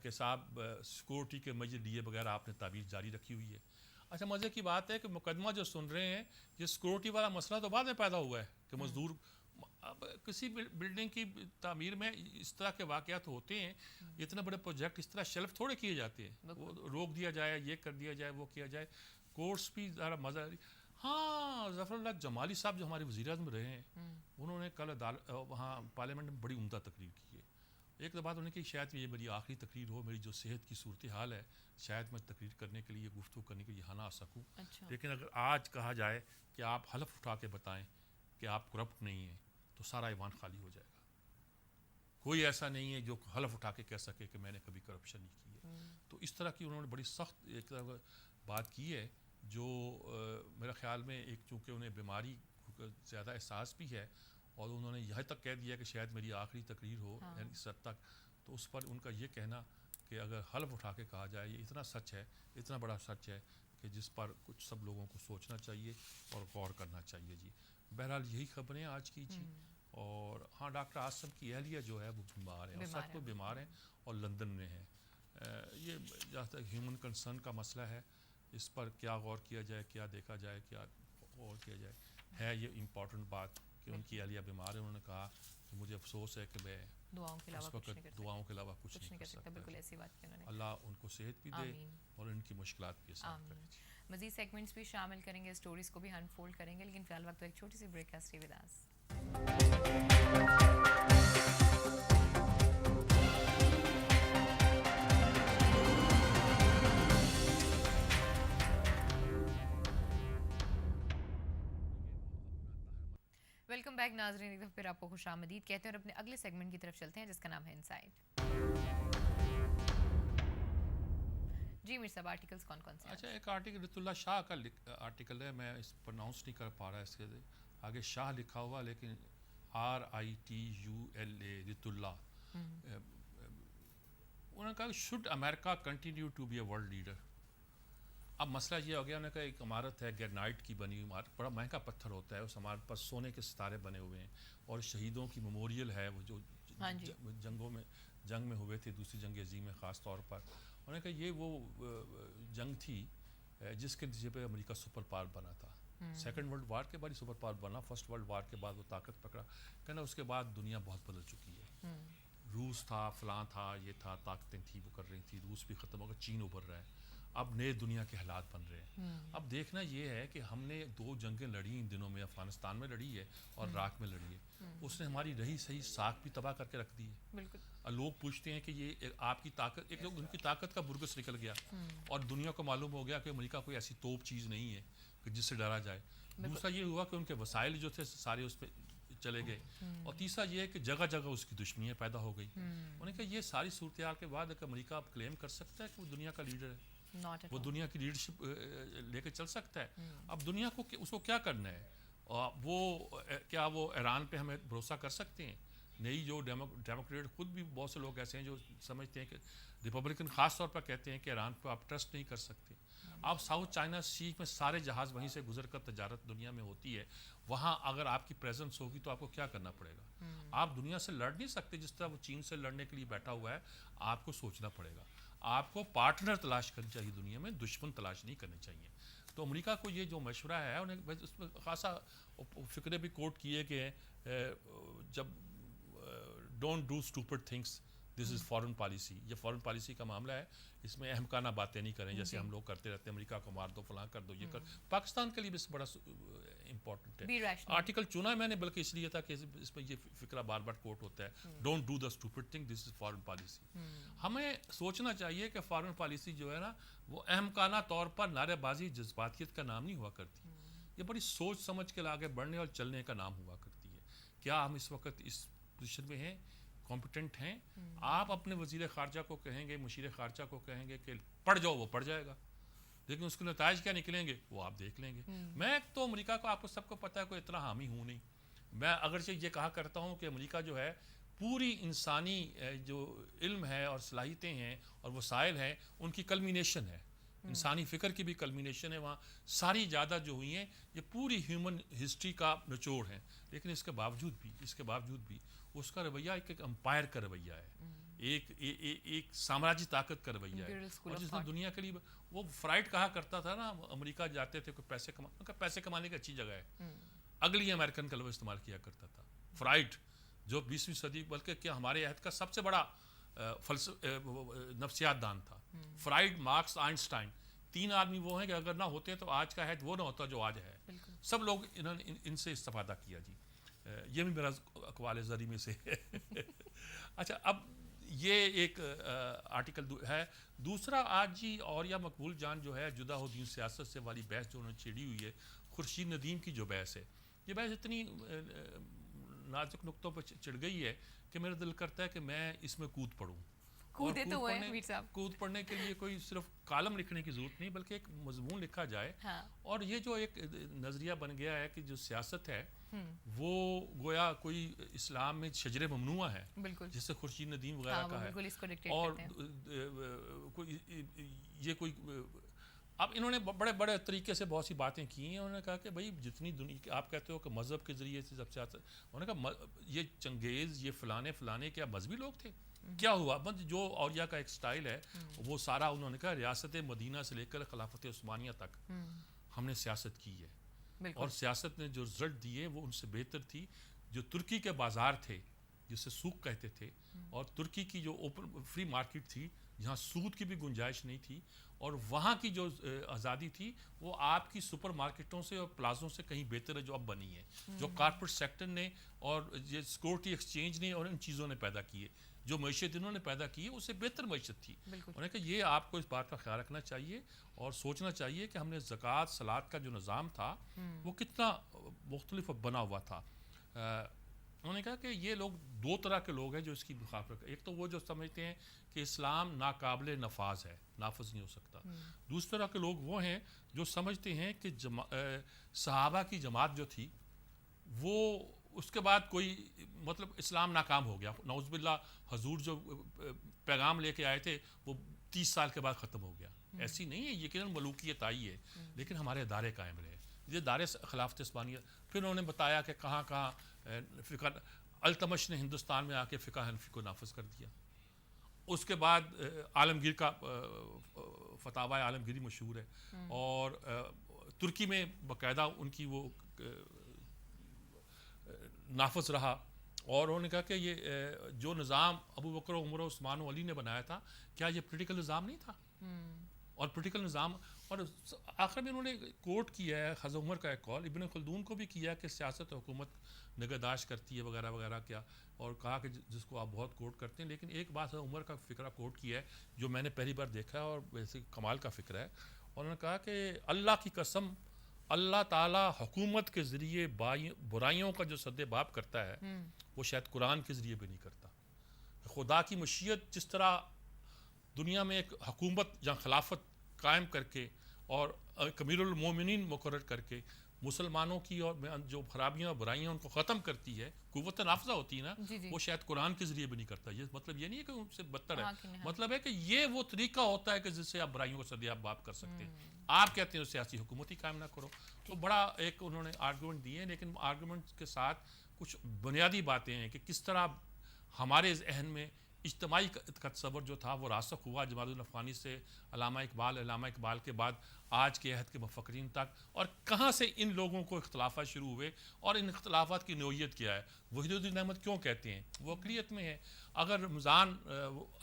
کہ صاحب سیکورٹی کے مجھے دیے بغیر آپ نے تعبیر جاری رکھی ہوئی ہے. اچھا مزے کی بات ہے کہ مقدمہ جو سن رہے ہیں یہ سیکورٹی والا مسئلہ تو بعد میں پیدا ہوا ہے کہ مزدور اب کسی بلڈنگ کی تعمیر میں اس طرح کے واقعات ہوتے ہیں. اتنے بڑے پروجیکٹ اس طرح شیلف تھوڑے کیے جاتے ہیں, وہ روک دیا جائے, یہ کر دیا جائے, وہ کیا جائے. کورس بھی ذرا مزہ. ہاں ظفر اللہ جمالی صاحب جو ہمارے وزیر اعظم رہے ہیں انہوں نے کل وہاں پارلیمنٹ میں بڑی عمدہ تقریر کی ہے. ایک تو بات انہوں نے کہ شاید یہ میری آخری تقریر ہو, میری جو صحت کی صورتحال ہے شاید میں تقریر کرنے کے لیے گفتگو کرنے کے لیے یہاں نہ آ سکوں. لیکن اگر آج کہا جائے کہ آپ حلف اٹھا کے بتائیں کہ آپ کرپٹ نہیں ہیں تو سارا ایوان خالی ہو جائے گا. کوئی ایسا نہیں ہے جو حلف اٹھا کے کہہ سکے کہ میں نے کبھی کرپشن نہیں کی ہے. تو اس طرح کی انہوں نے بڑی سخت ایک طرح بات کی ہے جو میرا خیال میں ایک چونکہ انہیں بیماری زیادہ احساس بھی ہے اور انہوں نے یہاں تک کہہ دیا کہ شاید میری آخری تقریر ہو یعنی اس حد تک. تو اس پر ان کا یہ کہنا کہ اگر حلف اٹھا کے کہا جائے یہ اتنا سچ ہے, اتنا بڑا سچ ہے کہ جس پر کچھ سب لوگوں کو سوچنا چاہیے اور غور کرنا چاہیے. جی بہرحال یہی خبریں آج کی. جی اور ہاں ڈاکٹر عاصم کی اہلیہ جو ہے وہ بیمار ہیں اور سب کو بیمار ہیں اور لندن میں ہیں. یہ جہاں تک ہیومن کنسرن کا مسئلہ ہے اس پر کیا غور کیا جائے, کیا دیکھا جائے, کیا غور کیا جائے. ہے یہ امپورٹنٹ بات کہ ان کی اہلیہ بیمار ہے. انہوں نے کہا کہ مجھے افسوس ہے کہ میں دعاؤں کے علاوہ کچھ نہیں کر سکتا. بالکل ایسی بات کی انہوں نے. اللہ ان کو صحت بھی دے اور ان کی مشکلات بھی آسان کرے. مزید سیگمنٹس بھی شامل کریں گے, اسٹوریز کو بھی انفولڈ کریں گے, لیکن فی الحال وقت ایک چھوٹی سی بریک کا. Stay with us. Welcome back ناظرین, ایک دفعہ پھر آپ کو خوش آمدید کہتے ہیں اور اپنے اگلے سیگمنٹ کی طرف چلتے ہیں جس کا نام ہے انسائٹ. جی میر صاحب آرٹیکلز کون کون سے؟ اچھا ایک آرٹیکل رت اللہ شاہ کا آرٹیکل ہے, میں اس پرناؤنس نہیں کر پا رہا, اس کے آگے شاہ لکھا ہوا لیکن RITULA رت اللہ. انہوں نے کہا should America continue to be a world leader. اب مسئلہ یہ ہو گیا, انہوں نے کہا ایک عمارت ہے گرینائٹ کی بنی ہوئی عمارت, بڑا مہنگا پتھر ہوتا ہے, اس عمارت پر سونے کے ستارے بنے ہوئے ہیں اور شہیدوں کی میموریل ہے وہ جو جنگ میں ہوئے تھے, دوسری جنگ عظیم میں خاص طور پر. انہوں نے کہا یہ وہ جنگ تھی جس کے نتیجے پہ امریکہ سپر پاور بنا تھا. سیکنڈ ورلڈ وار کے بعد ہی سپر پاور بنا, فرسٹ ورلڈ وار کے بعد وہ طاقت پکڑا. کہنا اس کے بعد دنیا بہت بدل چکی ہے. روس تھا, فلاں تھا, یہ تھا, طاقتیں تھیں وہ کر رہی تھی, روس بھی ختم ہو گیا, چین ابھر رہا ہے, اب نئے دنیا کے حالات بن رہے ہیں. اب دیکھنا یہ ہے کہ ہم نے 2 جنگیں لڑی ان دنوں میں, افغانستان میں لڑی ہے اور عراق میں لڑی ہے. اس نے ہماری رہی صحیح ساکھ بھی تباہ کر کے رکھ دی ہے. بالکل. لوگ پوچھتے ہیں کہ یہ آپ کی طاقت, ایک لوگ ان کی طاقت کا برگس نکل گیا اور دنیا کو معلوم ہو گیا کہ امریکہ کوئی ایسی توپ چیز نہیں ہے کہ جس سے ڈرا جائے. دوسرا یہ ہوا کہ ان کے وسائل جو تھے سارے اس پہ چلے گئے. اور تیسرا یہ ہے کہ جگہ جگہ اس کی دشمنیاں پیدا ہو گئی. انہوں نے کہا یہ ساری صورتحال کے بعد کہ امریکہ اب کلیم کر سکتا ہے کہ وہ دنیا کا لیڈر ہے, وہ دنیا کی لیڈرشپ لے کے چل سکتا ہے. اب دنیا کو اس کو کیا کرنا ہے, وہ کیا وہ ایران پہ ہمیں بھروسہ کر سکتے ہیں؟ نئی جو ڈیموکریٹ خود بھی بہت سے لوگ ایسے ہیں جو سمجھتے ہیں کہ ریپبلکن خاص طور پر کہتے ہیں کہ ایران پہ آپ ٹرسٹ نہیں کر سکتے. آپ ساؤتھ چائنا سی میں سارے جہاز وہیں سے گزر کر تجارت دنیا میں ہوتی ہے, وہاں اگر آپ کی پریزنس ہوگی تو آپ کو کیا کرنا پڑے گا؟ آپ دنیا سے لڑ نہیں سکتے جس طرح وہ چین سے لڑنے کے لیے بیٹھا ہوا ہے. آپ کو سوچنا پڑے گا, آپ کو پارٹنر تلاش کرنی چاہیے دنیا میں, دشمن تلاش نہیں کرنے چاہیے. تو امریکہ کو یہ جو مشورہ ہے انہیں اس میں خاصا فکرے بھی کوٹ کیے کہ جب don't do stupid things, this is foreign policy. یہ فارن پالیسی کا معاملہ ہے, اس میں احمقانہ باتیں نہیں کریں جیسے ہم لوگ کرتے رہتے ہیں, امریکہ کو مار دو, فلاں کر دو, یہ کر. پاکستان کے لیے بھی بڑا امپورٹنٹ ہے. آرٹیکل چنا میں نے بلکہ اس لیے تھا کہ اس میں یہ فکرہ بار بار کوٹ ہوتا ہے, don't do the stupid thing, this is foreign policy. ہمیں سوچنا چاہیے کہ فارن پالیسی جو ہے نا وہ احمقانہ طور پر نعرے بازی جذباتیت کا نام نہیں ہوا کرتی, یہ بڑی سوچ سمجھ کے آگے بڑھنے اور چلنے کا نام ہوا کرتی ہے. کیا ہم اس وقت اس پوزیشن میں ہیں, کمپیٹنٹ ہیں؟ آپ اپنے وزیر خارجہ کو کہیں گے, مشیر خارجہ کو کہیں گے کہ پڑھ جاؤ, وہ پڑھ جائے گا, لیکن اس کے نتائج کیا نکلیں گے وہ آپ دیکھ لیں گے. میں تو امریکہ کو آپ کو سب کو پتہ ہے کوئی اتنا حامی ہوں نہیں. میں اگرچہ یہ کہا کرتا ہوں کہ امریکہ جو ہے پوری انسانی جو علم ہے اور صلاحیتیں ہیں اور وسائل ہیں ان کی کلمینیشن ہے, انسانی فکر کی بھی کلمینیشن ہے. وہاں ساری ایجادات جو ہوئی ہیں یہ پوری ہیومن ہسٹری کا نچوڑ ہے. لیکن اس کے باوجود بھی اس کا رویہ ایک امپائر کا رویہ ہے. ایک سامراجی طاقت کا رویہ ہے. اور جس نے دنیا کے لیے وہ فرائڈ کہا کرتا تھا نا, امریکہ جاتے تھے کوئی پیسے کمانے کی اچھی جگہ ہے, اگلی امریکن کا لفظ استعمال کیا کرتا تھا فرائڈ, جو 20ویں صدی بلکہ کیا ہمارے عہد کا سب سے بڑا نفسیات دان تھا. فرائڈ, مارکس, آئنسٹائن, 3 آدمی وہ ہیں کہ اگر نہ ہوتے تو آج کا عہد وہ نہ ہوتا جو آج ہے. سب لوگ انہوں نے ان سے استفادہ کیا جی. یہ بھی میرا اقوال زری میں سے ہے. اچھا, اب یہ ایک آرٹیکل ہے. دوسرا آج جی اور یا مقبول جان جو ہے جدا ہو دین سیاست سے والی بحث جو انہوں نے چھیڑی ہوئی ہے, خورشید ندیم کی جو بحث ہے, یہ بحث اتنی نازک نقطوں پر چڑھ گئی ہے کہ میرا دل کرتا ہے کہ میں اس میں کود پڑوں. کود پڑھنے کے لیے کوئی صرف کالم لکھنے کی ضرورت نہیں بلکہ ایک مضمون لکھا جائے. اور یہ جو ایک نظریہ بن گیا ہے کہ جو سیاست ہے وہ گویا کوئی اسلام میں شجر ممنوع ہے, جس سے خورشید ندیم وغیرہ کا ہے. اور یہ کوئی اب انہوں نے بڑے بڑے طریقے سے بہت سی باتیں کی ہیں. انہوں نے کہا کہ بھائی جتنی دنیا آپ کہتے ہو کہ مذہب کے ذریعے سے سب سے آتا, انہوں نے کہا یہ چنگیز, یہ فلانے کیا مذہبی لوگ تھے, کیا ہوا جو اولیاء کا ایک سٹائل ہے وہ سارا انہوں نے کہا ریاست مدینہ سے لے کر خلافت عثمانیہ تک ہم نے سیاست کی ہے, اور سیاست نے جو رزلٹ دیے وہ ان سے بہتر تھی. جو ترکی کے بازار تھے جسے سوق کہتے تھے, اور ترکی کی جو اوپن فری مارکیٹ تھی جہاں سود کی بھی گنجائش نہیں تھی, اور وہاں کی جو آزادی تھی وہ آپ کی سپر مارکیٹوں سے اور پلازوں سے کہیں بہتر ہے جو اب بنی ہے, جو کارپوریٹ سیکٹر نے اور یہ سیکورٹی ایکسچینج نے اور ان چیزوں نے پیدا کی ہے. جو معیشت انہوں نے پیدا کی ہے اس سے بہتر معیشت تھی. انہوں نے کہا یہ آپ کو اس بات کا خیال رکھنا چاہیے اور سوچنا چاہیے کہ ہم نے زکوٰۃ صلاۃ کا جو نظام تھا وہ کتنا مختلف بنا ہوا تھا. انہوں نے کہا کہ یہ لوگ 2 طرح کے لوگ ہیں جو اس کی مخالفت. ایک تو وہ جو سمجھتے ہیں کہ اسلام ناقابل نفاذ ہے, نافذ نہیں ہو سکتا. دوسری طرح کے لوگ وہ ہیں جو سمجھتے ہیں کہ صحابہ کی جماعت جو تھی وہ اس کے بعد کوئی مطلب اسلام ناکام ہو گیا, نعوذ باللہ حضور جو پیغام لے کے آئے تھے وہ 30 سال کے بعد ختم ہو گیا. ایسی نہیں ہے, یقیناً ملوکیت آئی ہے لیکن ہمارے ادارے قائم رہے, یہ ادارے خلافت عثمانیہ. پھر انہوں نے بتایا کہ کہاں فقہ التمش نے ہندوستان میں آ کے فقہ حنفی کو نافذ کر دیا. اس کے بعد عالمگیر کا فتاوی عالمگیری مشہور ہے, اور ترکی میں باقاعدہ ان کی وہ نافذ رہا. اور انہوں نے کہا کہ یہ جو نظام ابو بکر عمر و عثمان و علی نے بنایا تھا کیا یہ پولیٹیکل نظام نہیں تھا؟ اور پولیٹیکل نظام, اور آخر میں انہوں نے کوٹ کیا ہے خزر عمر کا ایک قول, ابن خلدون کو بھی کیا کہ سیاست و حکومت نگہداشت کرتی ہے وغیرہ وغیرہ کیا, اور کہا کہ جس کو آپ بہت کوٹ کرتے ہیں. لیکن ایک بات عمر کا فکرہ کوٹ کیا ہے جو میں نے پہلی بار دیکھا ہے اور ویسے کمال کا فکر ہے. انہوں نے کہا کہ اللہ کی قسم اللہ تعالیٰ حکومت کے ذریعے برائیوں کا جو سد باب کرتا ہے وہ شاید قرآن کے ذریعے بھی نہیں کرتا. خدا کی مشیت جس طرح دنیا میں ایک حکومت یا خلافت قائم کر کے اور امیر المومنین مقرر کر کے مسلمانوں کی اور جو خرابیاں اور برائیاں ان کو ختم کرتی ہے, قوت نافذہ ہوتی ہے نا, وہ شاید قرآن کے ذریعے بھی نہیں کرتا. یہ مطلب یہ نہیں ہے کہ ان سے بدتر ہے, مطلب ہے کہ یہ وہ طریقہ ہوتا ہے کہ جس سے آپ برائیوں کو سد باب کر سکتے ہیں. آپ کہتے ہیں سیاسی حکومت ہی قائم نہ کرو. تو بڑا ایک انہوں نے آرگومنٹ دیے, لیکن آرگومنٹ کے ساتھ کچھ بنیادی باتیں ہیں کہ کس طرح ہمارے ذہن میں اجتماعی کا تصور جو تھا وہ راسخ ہوا جمال الدین افغانی سے علامہ اقبال کے بعد آج کے عہد کے مفکرین تک, اور کہاں سے ان لوگوں کو اختلافات شروع ہوئے اور ان اختلافات کی نوعیت کیا ہے. وحید الدین احمد کیوں کہتے ہیں وہ اقلیت میں ہے. اگر رمضان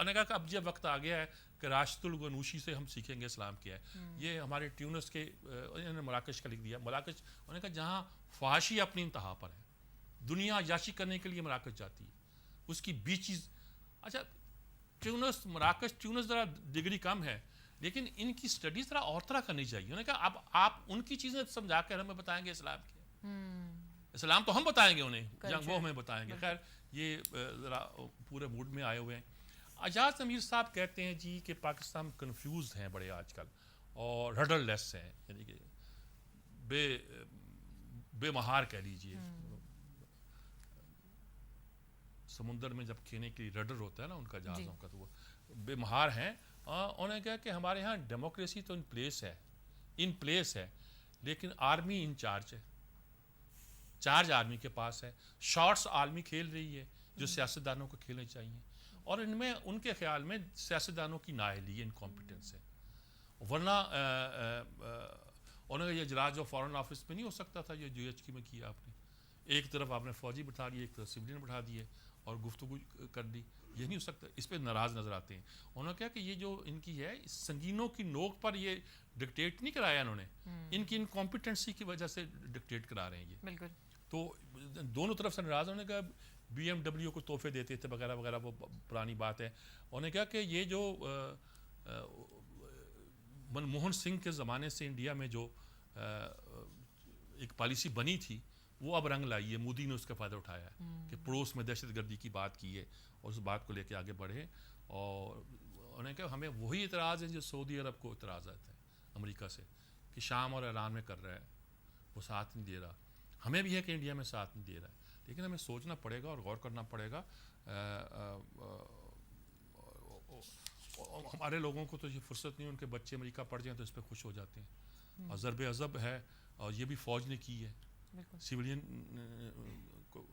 نے کہا کہ اب یہ وقت آ گیا ہے کہ راشد الغنوشی سے ہم سیکھیں گے اسلام کیا ہے. یہ ہمارے ٹیونس کے انہوں نے مراکش کا لکھ دیا. مراکش انہوں نے کہا جہاں فحاشی اپنی انتہا پر ہے, دنیا عیاشی کرنے کے لیے مراکش جاتی ہے, اس کی بیچیز. اچھا ٹیونس ذرا ڈگری کم ہے لیکن ان کی سٹڈی ذرا اور طرح کرنی چاہیے. انہوں نے کہا اب آپ ان کی چیزیں سمجھا کر ہمیں بتائیں گے اسلام کیا. اسلام تو ہم بتائیں گے انہیں, وہ ہمیں بتائیں گے. خیر یہ ذرا پورے موڈ میں آئے ہوئے ہیں. اجاز امیر صاحب کہتے ہیں جی کہ پاکستان کنفیوزڈ ہیں بڑے آج کل اور رڈر لیس ہیں, یعنی کہ بے مہار کہہ لیجیے. سمندر میں جب کھینے کے لیے رڈر ہوتا ہے نا ان کا جہازوں کا, تو وہ بے مہار ہیں. انہوں نے کہا کہ ہمارے ہاں ڈیموکریسی تو ان پلیس ہے لیکن آرمی ان چارج ہے. چارج آرمی کے پاس ہے. شارٹس آرمی کھیل رہی ہے جو سیاستدانوں کو کھیلنے چاہیے. اور ان میں ان کے خیال میں سیاستدانوں کی نااہلی انکمپیٹنس ہے. ورنہ انہوں نے یہ اجلاس جو فارن آفس میں نہیں ہو سکتا تھا, یہ GHQ میں کیا آپ نے, ایک طرف آپ نے فوجی بٹھا دیے, ایک طرف سویلین بٹھا دیے اور گفتگو کر دی, یہ نہیں ہو سکتا. اس پہ ناراض نظر آتے ہیں. انہوں نے کہا کہ یہ جو ان کی ہے سنگینوں کی نوک پر یہ ڈکٹیٹ نہیں کرایا انہوں نے, ان کی انکمپیٹنسی کی وجہ سے ڈکٹیٹ کرا رہے ہیں یہ. بالکل. تو دونوں طرف سے ناراض ہونے کا, BMW کو تحفے دیتے تھے وغیرہ وغیرہ, وہ پرانی بات ہے. انہوں نے کہا کہ یہ جو منموہن سنگھ کے زمانے سے انڈیا میں جو ایک پالیسی بنی تھی وہ اب رنگ لائی ہے. مودی نے اس کا فائدہ اٹھایا ہے کہ پڑوس میں دہشت گردی کی بات کی ہے اور اس بات کو لے کے آگے بڑھے. اور انہوں نے کہا ہمیں وہی اعتراض ہیں جو سعودی عرب کو اعتراضات ہیں امریکہ سے, کہ شام اور ایران میں کر رہا ہے, وہ ساتھ نہیں دے رہا. ہمیں بھی ہے کہ انڈیا میں ساتھ نہیں دے رہا ہے, لیکن ہمیں سوچنا پڑے گا اور غور کرنا پڑے گا. ہمارے لوگوں کو تو یہ فرصت نہیں, ان کے بچے امریکہ پڑھ جائیں تو اس پہ خوش ہو جاتے ہیں. اور ضرب عضب ہے, اور یہ بھی فوج نے کی ہے, سویلین کو,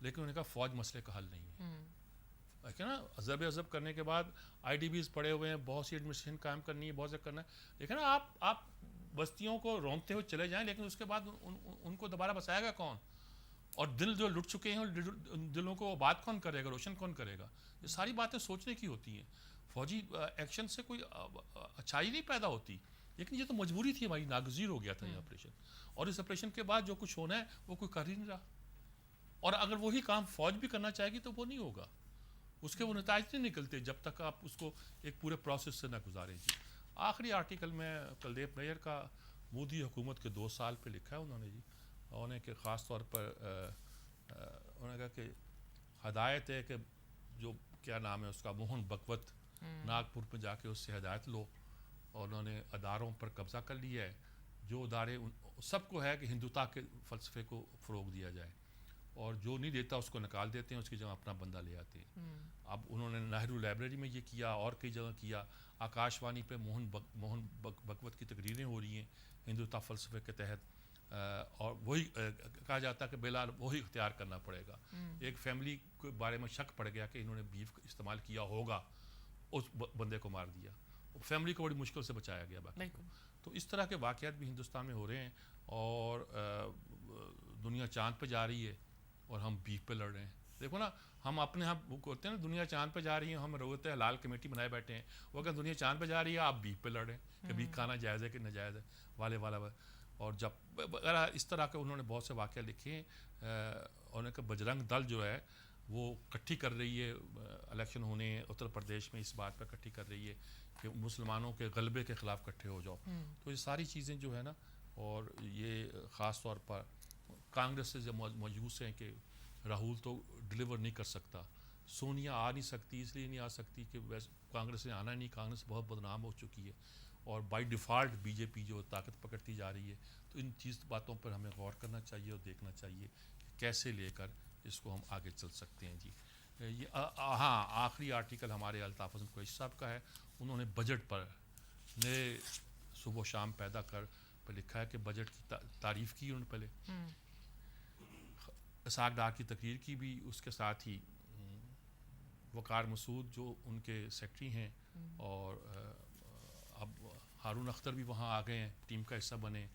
لیکن انہوں نے کہا فوج مسئلے کا حل نہیں ہے. نا ضرب عضب کرنے کے بعد IDBs پڑے ہوئے ہیں, بہت سی ایڈمنسٹریشن قائم کرنی ہے, بہت سے کرنا ہے. لیکن نا آپ بستیوں کو رونگتے ہوئے چلے جائیں, لیکن اس کے بعد ان کو دوبارہ بسائے گا کون؟ اور دل جو لٹ چکے ہیں دلوں کو بات کون کرے گا, روشن کون کرے گا؟ یہ ساری باتیں سوچنے کی ہوتی ہیں. فوجی ایکشن سے کوئی اچھائی نہیں پیدا ہوتی, لیکن یہ تو مجبوری تھی ہماری, ناگزیر ہو گیا تھا یہ آپریشن. اور اس آپریشن کے بعد جو کچھ ہونا ہے وہ کوئی کر ہی نہیں رہا. اور اگر وہی کام فوج بھی کرنا چاہے گی تو وہ نہیں ہوگا, اس کے وہ نتائج نہیں نکلتے جب تک آپ اس کو ایک پورے پروسیس سے نہ گزاریں. جی آخری آرٹیکل میں کلدیپ نیر کا مودی حکومت کے 2 سال پہ لکھا ہے انہوں نے. جی انہوں نے کہ خاص طور پر انہوں نے کہا کہ ہدایت ہے کہ جو کیا نام ہے اس کا, موہن بھگوت, ناگپور میں جا کے اس سے ہدایت لو. اور انہوں نے اداروں پر قبضہ کر لیا ہے, جو ادارے سب کو ہے کہ ہندوتا کے فلسفے کو فروغ دیا جائے, اور جو نہیں دیتا اس کو نکال دیتے ہیں, اس کی جگہ اپنا بندہ لے آتے ہیں. اب انہوں نے نہرو لائبریری میں یہ کیا اور کئی جگہ کیا. آکاش وانی پہ موہن بھگوت کی تقریریں ہو رہی ہیں ہندوتا فلسفے کے تحت, اور وہی کہا جاتا ہے کہ بلال وہی اختیار کرنا پڑے گا. ایک فیملی کے بارے میں شک پڑ گیا کہ انہوں نے بیف استعمال کیا ہوگا, اس بندے کو مار دیا, فیملی کو بڑی مشکل سے بچایا گیا. باقی تو اس طرح کے واقعات بھی ہندوستان میں ہو رہے ہیں, اور دنیا چاند پہ جا رہی ہے اور ہم بیف پہ لڑ رہے ہیں. دیکھو نا, ہم اپنے ہاں ہوتے ہیں نا, دنیا چاند پہ جا رہی ہے, ہم روت حلال کمیٹی بنائے بیٹھے ہیں. وہ اگر دنیا چاند پہ جا رہی ہے آپ بیف پہ لڑ رہے ہیں کہ بیف کھانا جائز ہے کہ ناجائز ہے والے والا. اور جب اس طرح کے انہوں نے بہت سے واقعہ لکھے ہیں. انہوں نے کہا بجرنگ دل جو ہے وہ کٹھی کر رہی ہے, الیکشن ہونے ہیں اتر پردیش میں, اس بات پر کٹھی کر رہی ہے کہ مسلمانوں کے غلبے کے خلاف کٹھے ہو جاؤ. تو یہ ساری چیزیں جو ہے نا, اور یہ خاص طور پر کانگریس سے جو مایوس ہیں کہ راہل تو ڈلیور نہیں کر سکتا, سونیا آ نہیں سکتی, اس لیے نہیں آ سکتی کہ کانگریس نے آنا نہیں, کانگریس بہت بدنام ہو چکی ہے, اور بائی ڈیفالٹ BJP جو طاقت پکڑتی جا رہی ہے. تو ان باتوں پر ہمیں غور کرنا چاہیے اور دیکھنا چاہیے کہ کیسے لے کر اس کو ہم آگے چل سکتے ہیں. جی یہ ہاں آخری آرٹیکل ہمارے الطاف حسن قریشی صاحب کا ہے. انہوں نے بجٹ پر نئے صبح و شام پیدا کر پہ لکھا ہے کہ بجٹ کی تعریف کی انہوں نے پہلے, اسحاق ڈار کی تقریر کی بھی, اس کے ساتھ ہی وقار مسعود جو ان کے سیکرٹری ہیں, اور اب ہارون اختر بھی وہاں آ گئے ہیں, ٹیم کا حصہ بنے.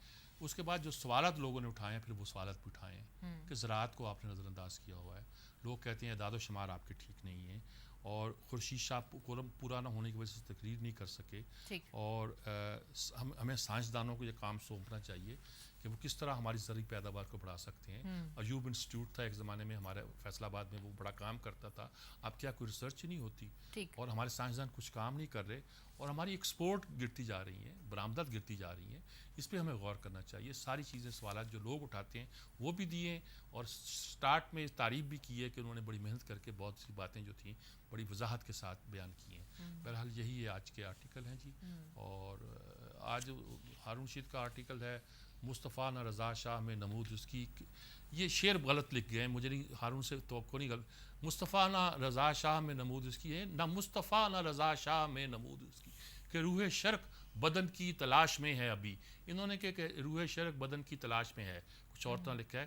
اس کے بعد جو سوالات لوگوں نے اٹھائے ہیں, پھر وہ سوالات بھی اٹھائے ہیں کہ زراعت کو آپ نے نظر انداز کیا ہوا ہے. لوگ کہتے ہیں اعداد و شمار آپ کے ٹھیک نہیں ہیں, اور خورشید شاہ کورم پورا نہ ہونے کی وجہ سے تقریر نہیں کر سکے. اور ہمیں سائنسدانوں کو یہ کام سونپنا چاہیے کہ وہ کس طرح ہماری زرعی پیداوار کو بڑھا سکتے ہیں. ایوب انسٹیٹیوٹ تھا ایک زمانے میں ہمارے فیصل آباد میں, وہ بڑا کام کرتا تھا. اب کیا کوئی ریسرچ نہیں ہوتی, اور ہمارے سائنسدان کچھ کام نہیں کر رہے, اور ہماری ایکسپورٹ گرتی جا رہی ہیں, برآمدات گرتی جا رہی ہیں. اس پہ ہمیں غور کرنا چاہیے. ساری چیزیں سوالات جو لوگ اٹھاتے ہیں وہ بھی دیے, اور سٹارٹ میں تعریف بھی کی ہے کہ انہوں نے بڑی محنت کر کے بہت سی باتیں جو تھیں بڑی وضاحت کے ساتھ بیان کی ہیں. بہرحال یہی ہے آج کے آرٹیکل ہیں. جی اور آج ہارون رشید کا آرٹیکل ہے مصطفیٰ نہ رضا شاہ میں نمود اس کی. یہ شعر غلط لکھ گئے ہیں, مجھے نہیں, ہارون سے توقع نہیں, غلط. مصطفیٰ نہ رضا شاہ میں نمود اس کی ہے, نہ مصطفیٰ نہ رضا شاہ میں نمود اس کی, کہ روح شرق بدن کی تلاش میں ہے ابھی. انہوں نے کہ روح شرق بدن کی تلاش میں ہے, کچھ اور طرح لکھا ہے.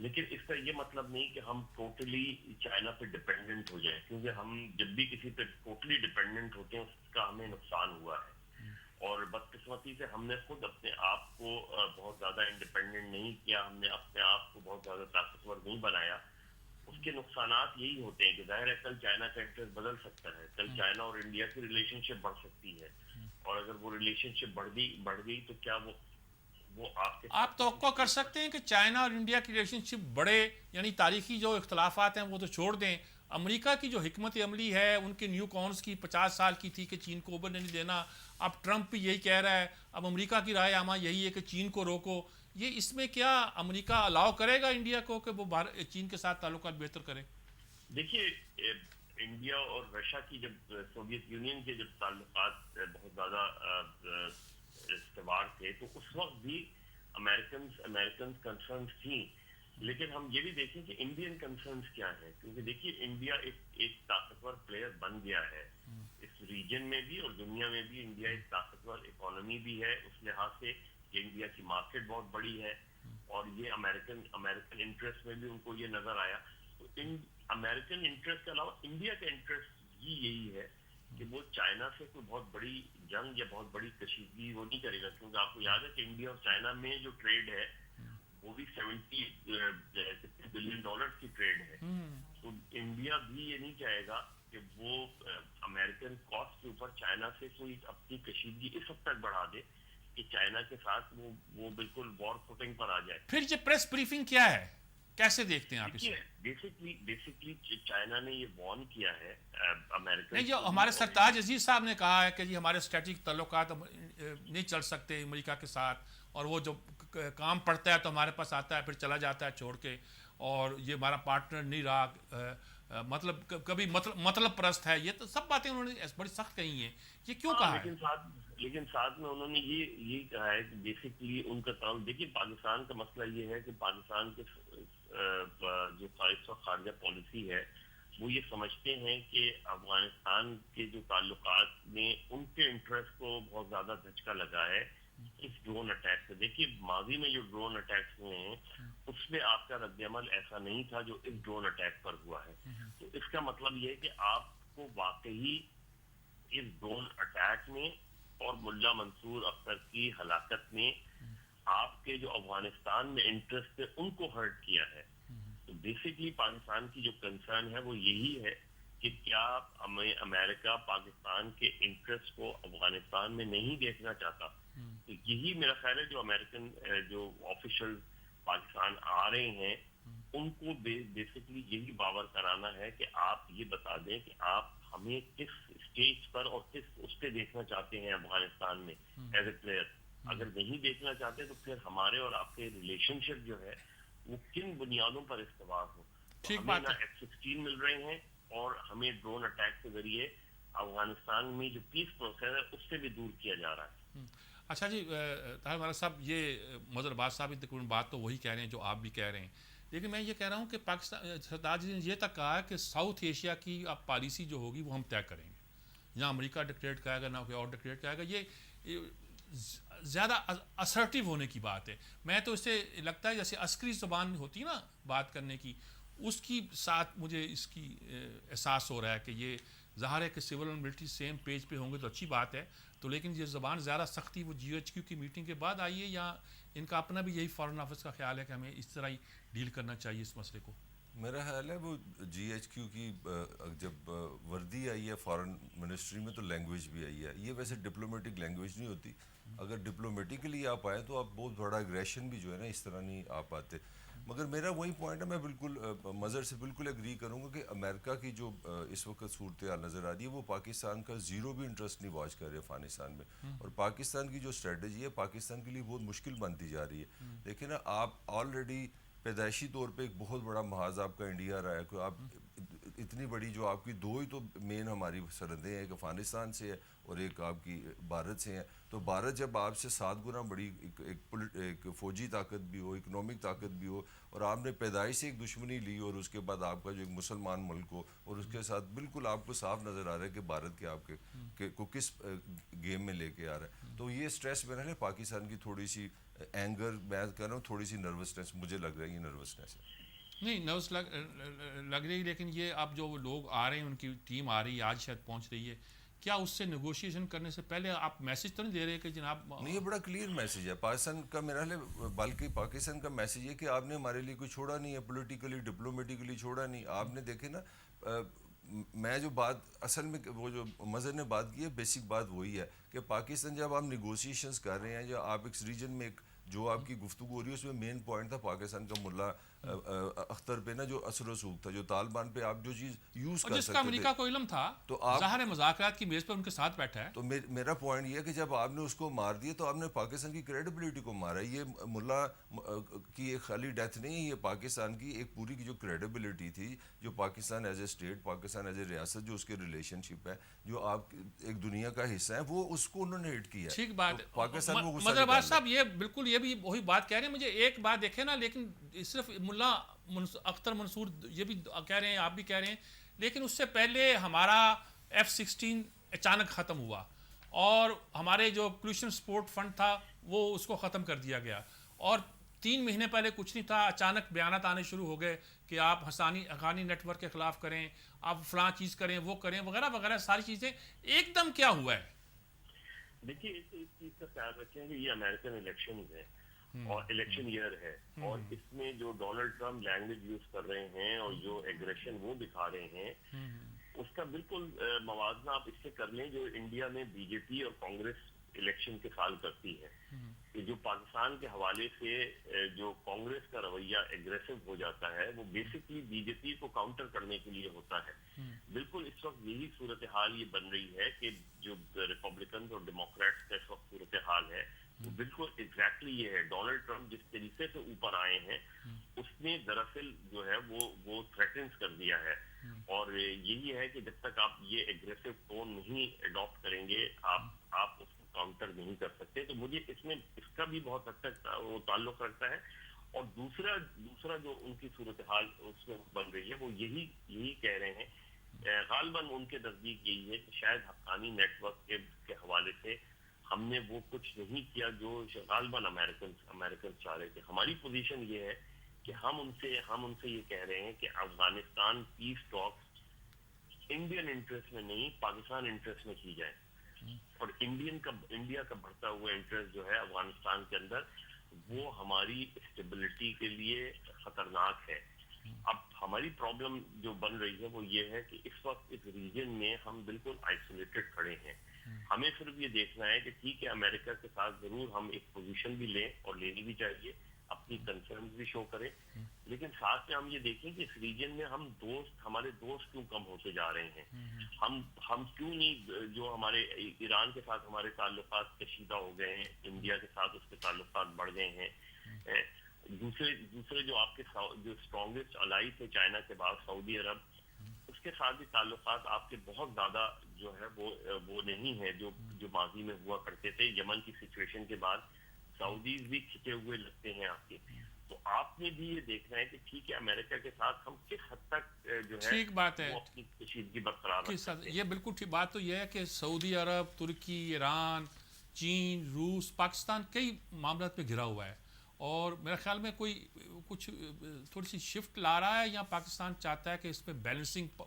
لیکن اس کا یہ مطلب نہیں کہ ہم ٹوٹلی چائنا پہ ڈپینڈنٹ ہو جائیں، کیونکہ ہم جب بھی کسی پہ ٹوٹلی ڈپینڈنٹ ہوتے ہیں اس کا ہمیں نقصان ہوا ہے، اور بدقسمتی سے ہم نے خود اپنے آپ کو بہت زیادہ انڈیپینڈنٹ نہیں کیا، ہم نے اپنے آپ کو بہت زیادہ طاقتور نہیں بنایا. اس کے نقصانات یہی ہوتے ہیں کہ ظاہر ہے کل چائنا کا انٹرسٹ بدل سکتا ہے، کل چائنا اور انڈیا کی ریلیشن شپ بڑھ سکتی ہے، اور اگر وہ ریلیشن شپ بڑھ گئی تو کیا وہ آپ توقع کر سکتے ہیں کہ چائنا اور انڈیا کی ریلیشن شپ بڑھے، یعنی تاریخی جو اختلافات ہیں وہ تو چھوڑ دیں، امریکہ کی جو حکمت عملی ہے ان کے نیو کارنز کی 50 سال کی تھی کہ چین کو ابھرنے نہیں دینا، اب ٹرمپ بھی یہی کہہ رہا ہے، اب امریکہ کی رائے عامہ یہی ہے کہ چین کو روکو. یہ اس میں کیا امریکہ الاؤ کرے گا انڈیا کو کہ وہ چین کے ساتھ تعلقات بہتر کرے؟ دیکھیے انڈیا اور رشیا کی جب سوویت یونین کے جب تعلقات بہت زیادہ استوار تھے تو اس وقت بھی امریکن کنسرنز تھیں، لیکن ہم یہ بھی دیکھیں کہ انڈین کنسرنز کیا ہیں، کیونکہ دیکھیے انڈیا ایک طاقتور پلیئر بن گیا ہے اس ریجن میں بھی اور دنیا میں بھی. انڈیا ایک طاقتور اکانومی بھی ہے اس لحاظ سے کہ انڈیا کی مارکیٹ بہت بڑی ہے، اور یہ امریکن انٹرسٹ میں بھی ان کو یہ نظر آیا. تو امریکن انٹرسٹ کے علاوہ انڈیا کا انٹرسٹ ہی یہی ہے کہ وہ چائنا سے کوئی بہت بڑی جنگ یا بہت بڑی کشیدگی وہ نہیں کرے گا، کیونکہ آپ کو یاد ہے کہ انڈیا اور چائنا میں جو ٹریڈ ہے وہ بھی $70 بلین کی ٹریڈ ہے. تو انڈیا بھی یہ نہیں چاہے گا کہ وہ امریکن کاسٹ کے اوپر چائنا سے کوئی اپنی کشیدگی اس حد تک بڑھا دے کہ چائنا کے ساتھ وہ بالکل وار فوٹنگ پر آ جائے. پھر یہ پریس بریفنگ کیا ہے، کیسے دیکھتے ہیں آپ اسے؟ بیسکلی چائنا نے یہ وارن کیا ہے امریکن نہیں، جو ہمارے سرتاج عزیز صاحب نے کہا ہے کہ جی ہمارے اسٹریٹجک تعلقات نہیں چل سکتے امریکہ کے ساتھ، اور وہ جو کام پڑتا ہے تو ہمارے پاس آتا ہے پھر چلا جاتا ہے چھوڑ کے، اور یہ ہمارا پارٹنر نہیں رہا، مطلب کبھی مطلب پرست ہے. یہ تو سب باتیں انہوں نے بڑی سخت کہی ہیں. یہ کیوں کہا ہے؟ لیکن ساتھ میں انہوں نے یہ کہا ہے کہ بیسکلی ان کا کام، دیکھیے پاکستان کا مسئلہ یہ ہے کہ پاکستان کے جو خارجہ پالیسی ہے وہ یہ سمجھتے ہیں کہ افغانستان کے جو تعلقات میں ان کے انٹرسٹ کو بہت زیادہ دھچکا لگا ہے اس ڈرون اٹیک سے. دیکھیے ماضی میں جو ڈرون اٹیکس ہوئے ہیں اس میں آپ کا رد عمل ایسا نہیں تھا جو اس ڈرون اٹیک پر ہوا ہے. تو اس کا مطلب یہ ہے کہ آپ کو واقعی اس ڈرون اٹیک میں اور ملا منصور اختر کی ہلاکت میں آپ کے جو افغانستان میں انٹرسٹ ہے ان کو ہرٹ کیا ہے. تو بیسکلی پاکستان کی جو کنسرن ہے وہ یہی ہے کہ کیا ہمیں امریکہ پاکستان کے انٹرسٹ کو افغانستان میں نہیں دیکھنا چاہتا. تو یہی میرا خیال ہے جو امریکن جو آفیشل پاکستان آ رہے ہیں ان کو بیسکلی یہی باور کرانا ہے کہ آپ یہ بتا دیں کہ آپ ہمیں کس اسٹیج پر اور کس اس پہ دیکھنا چاہتے ہیں افغانستان میں ایز اے پلیئر. اگر نہیں دیکھنا چاہتے تو پھر ہمارے اور آپ کے ریلیشن شپ جو ہے وہ کن بنیادوں پر استوار ہو. ہمیں نہ F-16 مل رہے ہیں اور ہمیں ڈرون اٹیک کے ذریعے افغانستان میں جو پیس پروسیس ہے اس سے بھی دور کیا جا رہا ہے. اچھا جی طاہر ملک صاحب، یہ مظہر عباس صاحب تقریباً بات تو وہی کہہ رہے ہیں جو آپ بھی کہہ رہے ہیں، لیکن میں یہ کہہ رہا ہوں کہ پاکستان سرتاج نے یہ تک کہا کہ ساؤتھ ایشیا کی اب پالیسی جو ہوگی وہ ہم طے کریں گے، نہ امریکہ ڈکٹیٹ کرے گا نہ کوئی اور ڈکٹیٹ کرے گا. یہ زیادہ اسرٹیو ہونے کی بات ہے. میں تو اس سے لگتا ہے جیسے عسکری زبان ہوتی ہے نا بات کرنے کی، اس کی ساتھ مجھے اس کی احساس ہو رہا ہے کہ یہ ظاہر ہے کہ سول اور ملٹری سیم پیج پہ ہوں گے تو اچھی بات ہے، تو لیکن یہ زبان زیادہ سختی وہ GHQ کی میٹنگ کے بعد آئی ہے یا ان کا اپنا بھی یہی فارن آفس کا خیال ہے کہ ہمیں اس طرح ہی ڈیل کرنا چاہیے اس مسئلے کو؟ میرا خیال ہے وہ GHQ کی جب وردی آئی ہے فارن منسٹری میں تو لینگویج بھی آئی ہے. یہ ویسے ڈپلومیٹک لینگویج نہیں ہوتی. اگر ڈپلومیٹکلی آپ آئے تو آپ بہت بڑا اگریشن بھی جو ہے نا اس طرح نہیں آپ آتے. مگر میرا وہی پوائنٹ ہے، میں بالکل مظہر سے بالکل ایگری کروں گا کہ امریکہ کی جو اس وقت صورتحال نظر آ رہی ہے وہ پاکستان کا زیرو بھی انٹرسٹ نہیں واچ کر رہے افغانستان میں، اور پاکستان کی جو اسٹریٹجی ہے پاکستان کے لیے بہت مشکل بنتی جا رہی ہے. لیکن آپ آلریڈی پیدائشی طور پہ ایک بہت بڑا محاذ آپ کا انڈیا رہا ہے کہ آپ اتنی بڑی جو آپ کی دو ہی تو مین ہماری سرحدیں ہیں، ایک افغانستان سے ہے اور ایک آپ کی بھارت سے ہیں. تو بھارت جب آپ سے 7 گنا بڑی ایک فوجی طاقت بھی ہو، اکنامک طاقت بھی ہو، اور آپ نے پیدائش سے ایک دشمنی لی اور اس کے بعد آپ کا جو ایک مسلمان ملک ہو اور اس کے ساتھ بالکل آپ کو صاف نظر آ رہا ہے کہ بھارت کے آپ کے کو کس گیم میں لے کے آ رہا ہے. تو یہ سٹریس میرا ہے پاکستان کی تھوڑی سی اینگر میں کہہ رہا ہوں تھوڑی سی نروسنس مجھے لگ رہا ہے، یہ نروسنس ہے. نہیں نروس لگ رہی، لیکن یہ اب جو لوگ آ رہے ہیں ان کی ٹیم آ رہی ہے آج شاید پہنچ رہی ہے، کیا اس سے نیگوشیشن کرنے سے پہلے آپ میسج تو نہیں دے رہے کہ جناب؟ نہیں، یہ بڑا کلیئر میسج ہے پاکستان کا میرا خیال ہے، بلکہ پاکستان کا میسج ہے کہ آپ نے ہمارے لیے کوئی چھوڑا نہیں ہے، پولیٹیکلی ڈپلومیٹکلی چھوڑا نہیں. آپ نے دیکھے نا، میں جو بات اصل میں وہ جو مظہر نے بات کی ہے، بیسک بات وہی ہے کہ پاکستان جب آپ نیگوسیشنز کر رہے ہیں یا آپ ایک ریجن میں ایک جو آپ کی گفتگو ہو رہی ہے اس میں مین پوائنٹ تھا پاکستان کا ملا اختر پہ نا، جو اثر و رسوخ تھا، جو طالبان پہ آپ جو چیز یوز کر جس کا سکتے امریکہ کو علم تھا، تو آپ ظاہر مذاکرات کی میز پر ان کے ساتھ بیٹھا ہے. تو میرا پوائنٹ یہ ہے کہ جب آپ نے اس کو مار دیا تو آپ نے پاکستان کی کریڈیبلٹی کو مارا. یہ ملا کی ایک خالی ڈیتھ نہیں ہے، یہ پاکستان کی ایک پوری کی جو کریڈیبلٹی تھی، جو Pakistan as a state, Pakistan as a ریاست، جو اس کے ریلیشن شپ ہے، جو آپ ایک دنیا کا حصہ ہے، وہ اس کو انہوں نے ہٹ کیا. ٹھیک بات ہے. پاکستان کو مظہر عباس صاحب یہ بالکل یہ بھی وہی بات کہہ رہے ہیں. مجھے ایک بات دیکھیں نا، لیکن صرف ملا اختر منصور یہ بھی کہہ رہے ہیں، آپ بھی کہہ رہے ہیں، لیکن اس سے پہلے ہمارا F-16 اچانک ختم ہوا اور ہمارے جو پولوشن سپورٹ فنڈ تھا وہ اس کو ختم کر دیا گیا، اور 3 مہینے پہلے کچھ نہیں تھا، اچانک بیانات آنے شروع ہو گئے کہ آپ حقانی نیٹ ورک کے خلاف کریں، آپ فلاں چیز کریں، وہ کریں، وغیرہ وغیرہ ساری چیزیں. ایک دم کیا ہوا ہے؟ دیکھیے اس چیز کا خیال رکھیں کہ یہ امریکن الیکشن ہے اور الیکشن ایئر ہے، اور اس میں جو ڈونلڈ ٹرمپ لینگویج یوز کر رہے ہیں اور جو ایگریشن وہ دکھا رہے ہیں، اس کا بالکل موازنہ آپ اس سے کر لیں جو انڈیا میں بی جے پی اور کانگریس الیکشن کے سال کرتی ہے، کہ جو پاکستان کے حوالے سے جو کانگریس کا رویہ ایگریسو ہو جاتا ہے وہ بیسکلی بی جے پی کو کاؤنٹر کرنے کے لیے ہوتا ہے. بالکل اس وقت یہی صورتحال یہ بن رہی ہے کہ جو ریپبلکنز اور ڈیموکریٹس کا اس وقت صورتحال ہے وہ بالکل ایگزیکٹلی یہ ہے. ڈونلڈ ٹرمپ جس طریقے سے اوپر آئے ہیں اس نے دراصل جو ہے وہ تھریٹنس کر دیا ہے، اور یہی ہے کہ جب تک آپ یہ ایگریسو ٹون نہیں اڈاپٹ کریں گے آپ اس کو کاؤنٹر نہیں کر سکتے. تو مجھے اس میں اس کا بھی بہت حد تک وہ تعلق رکھتا ہے. اور دوسرا جو ان کی صورتحال اس میں بن رہی ہے وہ یہی کہہ رہے ہیں، غالباً ان کے نزدیک یہی ہے کہ شاید حقانی نیٹ ورک کے حوالے سے ہم نے وہ کچھ نہیں کیا جو غالباً امریکن چاہ رہے تھے. ہماری پوزیشن یہ ہے کہ ہم ان سے یہ کہہ رہے ہیں کہ افغانستان پیس ٹاکس انڈین انٹرسٹ میں نہیں، پاکستان انٹرسٹ میں کی جائے، اور انڈیا کا بڑھتا ہوا انٹرسٹ جو ہے افغانستان کے اندر وہ ہماری اسٹیبلٹی کے لیے خطرناک ہے. اب ہماری پرابلم جو بن رہی ہے وہ یہ ہے کہ اس وقت اس ریجن میں ہم بالکل آئسولیٹڈ کھڑے ہیں. ہمیں صرف یہ دیکھنا ہے کہ ٹھیک ہے امریکہ کے ساتھ ضرور ہم ایک پوزیشن بھی لیں اور لینی بھی چاہیے، اپنی کنسرنز بھی شو کریں، لیکن ساتھ میں ہم یہ دیکھیں کہ اس ریجن میں ہمارے دوست کیوں کم ہوتے جا رہے ہیں. ہم کیوں نہیں، جو ہمارے ایران کے ساتھ ہمارے تعلقات کشیدہ ہو گئے ہیں، انڈیا کے ساتھ اس کے تعلقات بڑھ گئے ہیں. دوسرے جو آپ کے جو اسٹرانگسٹ الائی تھے چائنا کے بعد سعودی عرب، اس کے ساتھ بھی تعلقات آپ کے بہت زیادہ جو ہے وہ نہیں ہے جو ماضی میں ہوا کرتے تھے. یمن کی سچویشن کے بعد سعودیز بھی کھچے ہوئے لگتے ہیں آپ کے. تو آپ نے بھی یہ دیکھنا ہے کہ ٹھیک ہے امریکہ کے ساتھ ہم کس حد تک جو ہے ٹھیک بات ہے وہ اپنی کشیدگی برقرار رکھ سکتے ہیں. یہ بالکل ٹھیک بات تو یہ ہے کہ سعودی عرب، ترکی، ایران، چین، روس، پاکستان کئی معاملات پہ گھرا ہوا ہے، اور میرے خیال میں کوئی کچھ تھوڑی سی شفٹ لا رہا ہے، یا پاکستان چاہتا ہے کہ اس پہ بیلنسنگ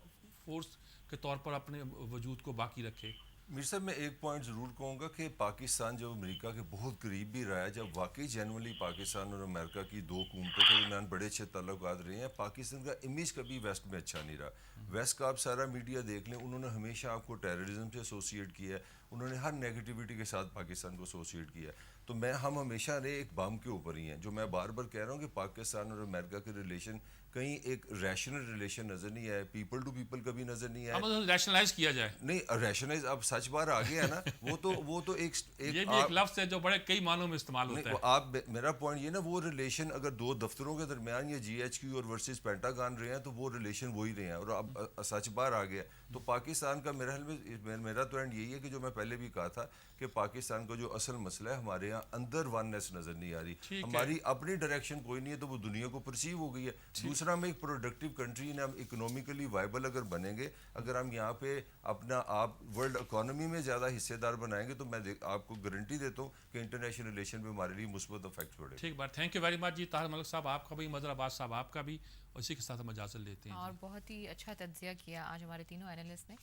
فورس کے طور پر اپنے وجود کو باقی رکھے. میر صاحب میں ایک پوائنٹ ضرور کہوں گا کہ پاکستان جب امریکہ کے بہت قریب بھی رہا ہے، جب واقعی جنرلی پاکستان اور امریکہ کی دو حکومتوں کے درمیان بڑے اچھے تعلقات رہے ہیں، پاکستان کا امیج کبھی ویسٹ میں اچھا نہیں رہا. ویسٹ کا آپ سارا میڈیا دیکھ لیں، انہوں نے ہمیشہ آپ کو ٹیررزم سے ایسوسیٹ کیا ہے، انہوں نے ہر نیگیٹیوٹی کے ساتھ پاکستان کو ایسوسیٹ کیا ہے. تو ہم ہمیشہ رہے ایک بام کے اوپر ہی ہیں. جو میں بار بار کہہ رہا ہوں کہ پاکستان اور امریکہ کے ریلیشن کہیں ایک ریشنل ریلیشن نظر نہیں آئے، پیپل ٹو پیپل کبھی نظر نہیں آئے. ریشنلائز کیا جائے نہیں، ریشنلائز اب سچ بار آ گیا ہے نا. وہ تو ایک یہ بھی ایک لفظ ہے جو بڑے کئی معنوں میں استعمال ہوتا ہے. آپ میرا پوائنٹ یہ نا، وہ ریلیشن اگر دو دفتروں کے درمیان یا جی ایچ کیو اور ورسز پینٹاگان رہے ہیں تو وہ ریلیشن وہی رہے ہیں، اور اب سچ بار آ گیا. تو پاکستان کا میرا حال میں میرا تو اینڈ یہی ہے کہ جو میں پہلے بھی کہا تھا کہ پاکستان کا جو اصل مسئلہ ہے ہمارے یہاں اندر ون نیس نظر نہیں آ رہی, ہماری اپنی ڈائریکشن کوئی نہیں ہے تو وہ دنیا کو پرسیو ہو گئی ہے. دوسرا ہم ایک پروڈکٹیو کنٹری ہیں, ہم اکنومیکلی وائبل اگر بنیں گے, اگر ہم یہاں پہ اپنا آپ ورلڈ اکانومی میں زیادہ حصے دار بنائیں گے تو میں آپ کو گارنٹی دیتا ہوں کہ انٹرنیشنل ریلیشن پہ ہمارے لیے مثبت افیکٹ پڑے. ٹھیک بات, تھینک یو ویری مچ جی. طاہر ملک صاحب آپ کا بھی, مظہر عباس صاحب آپ کا بھی, اسی کے ساتھ ہم اجازت لیتے ہیں. اور بہت ہی اچھا تجزیہ کیا آج ہمارے تینوں اینالسٹ نے.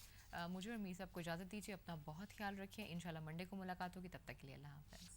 مجھے اور میر صاحب کو اجازت دیجیے, اپنا بہت خیال رکھیں. انشاءاللہ منڈے کو ملاقات ہوگی, تب تک کے لیے اللہ حافظ.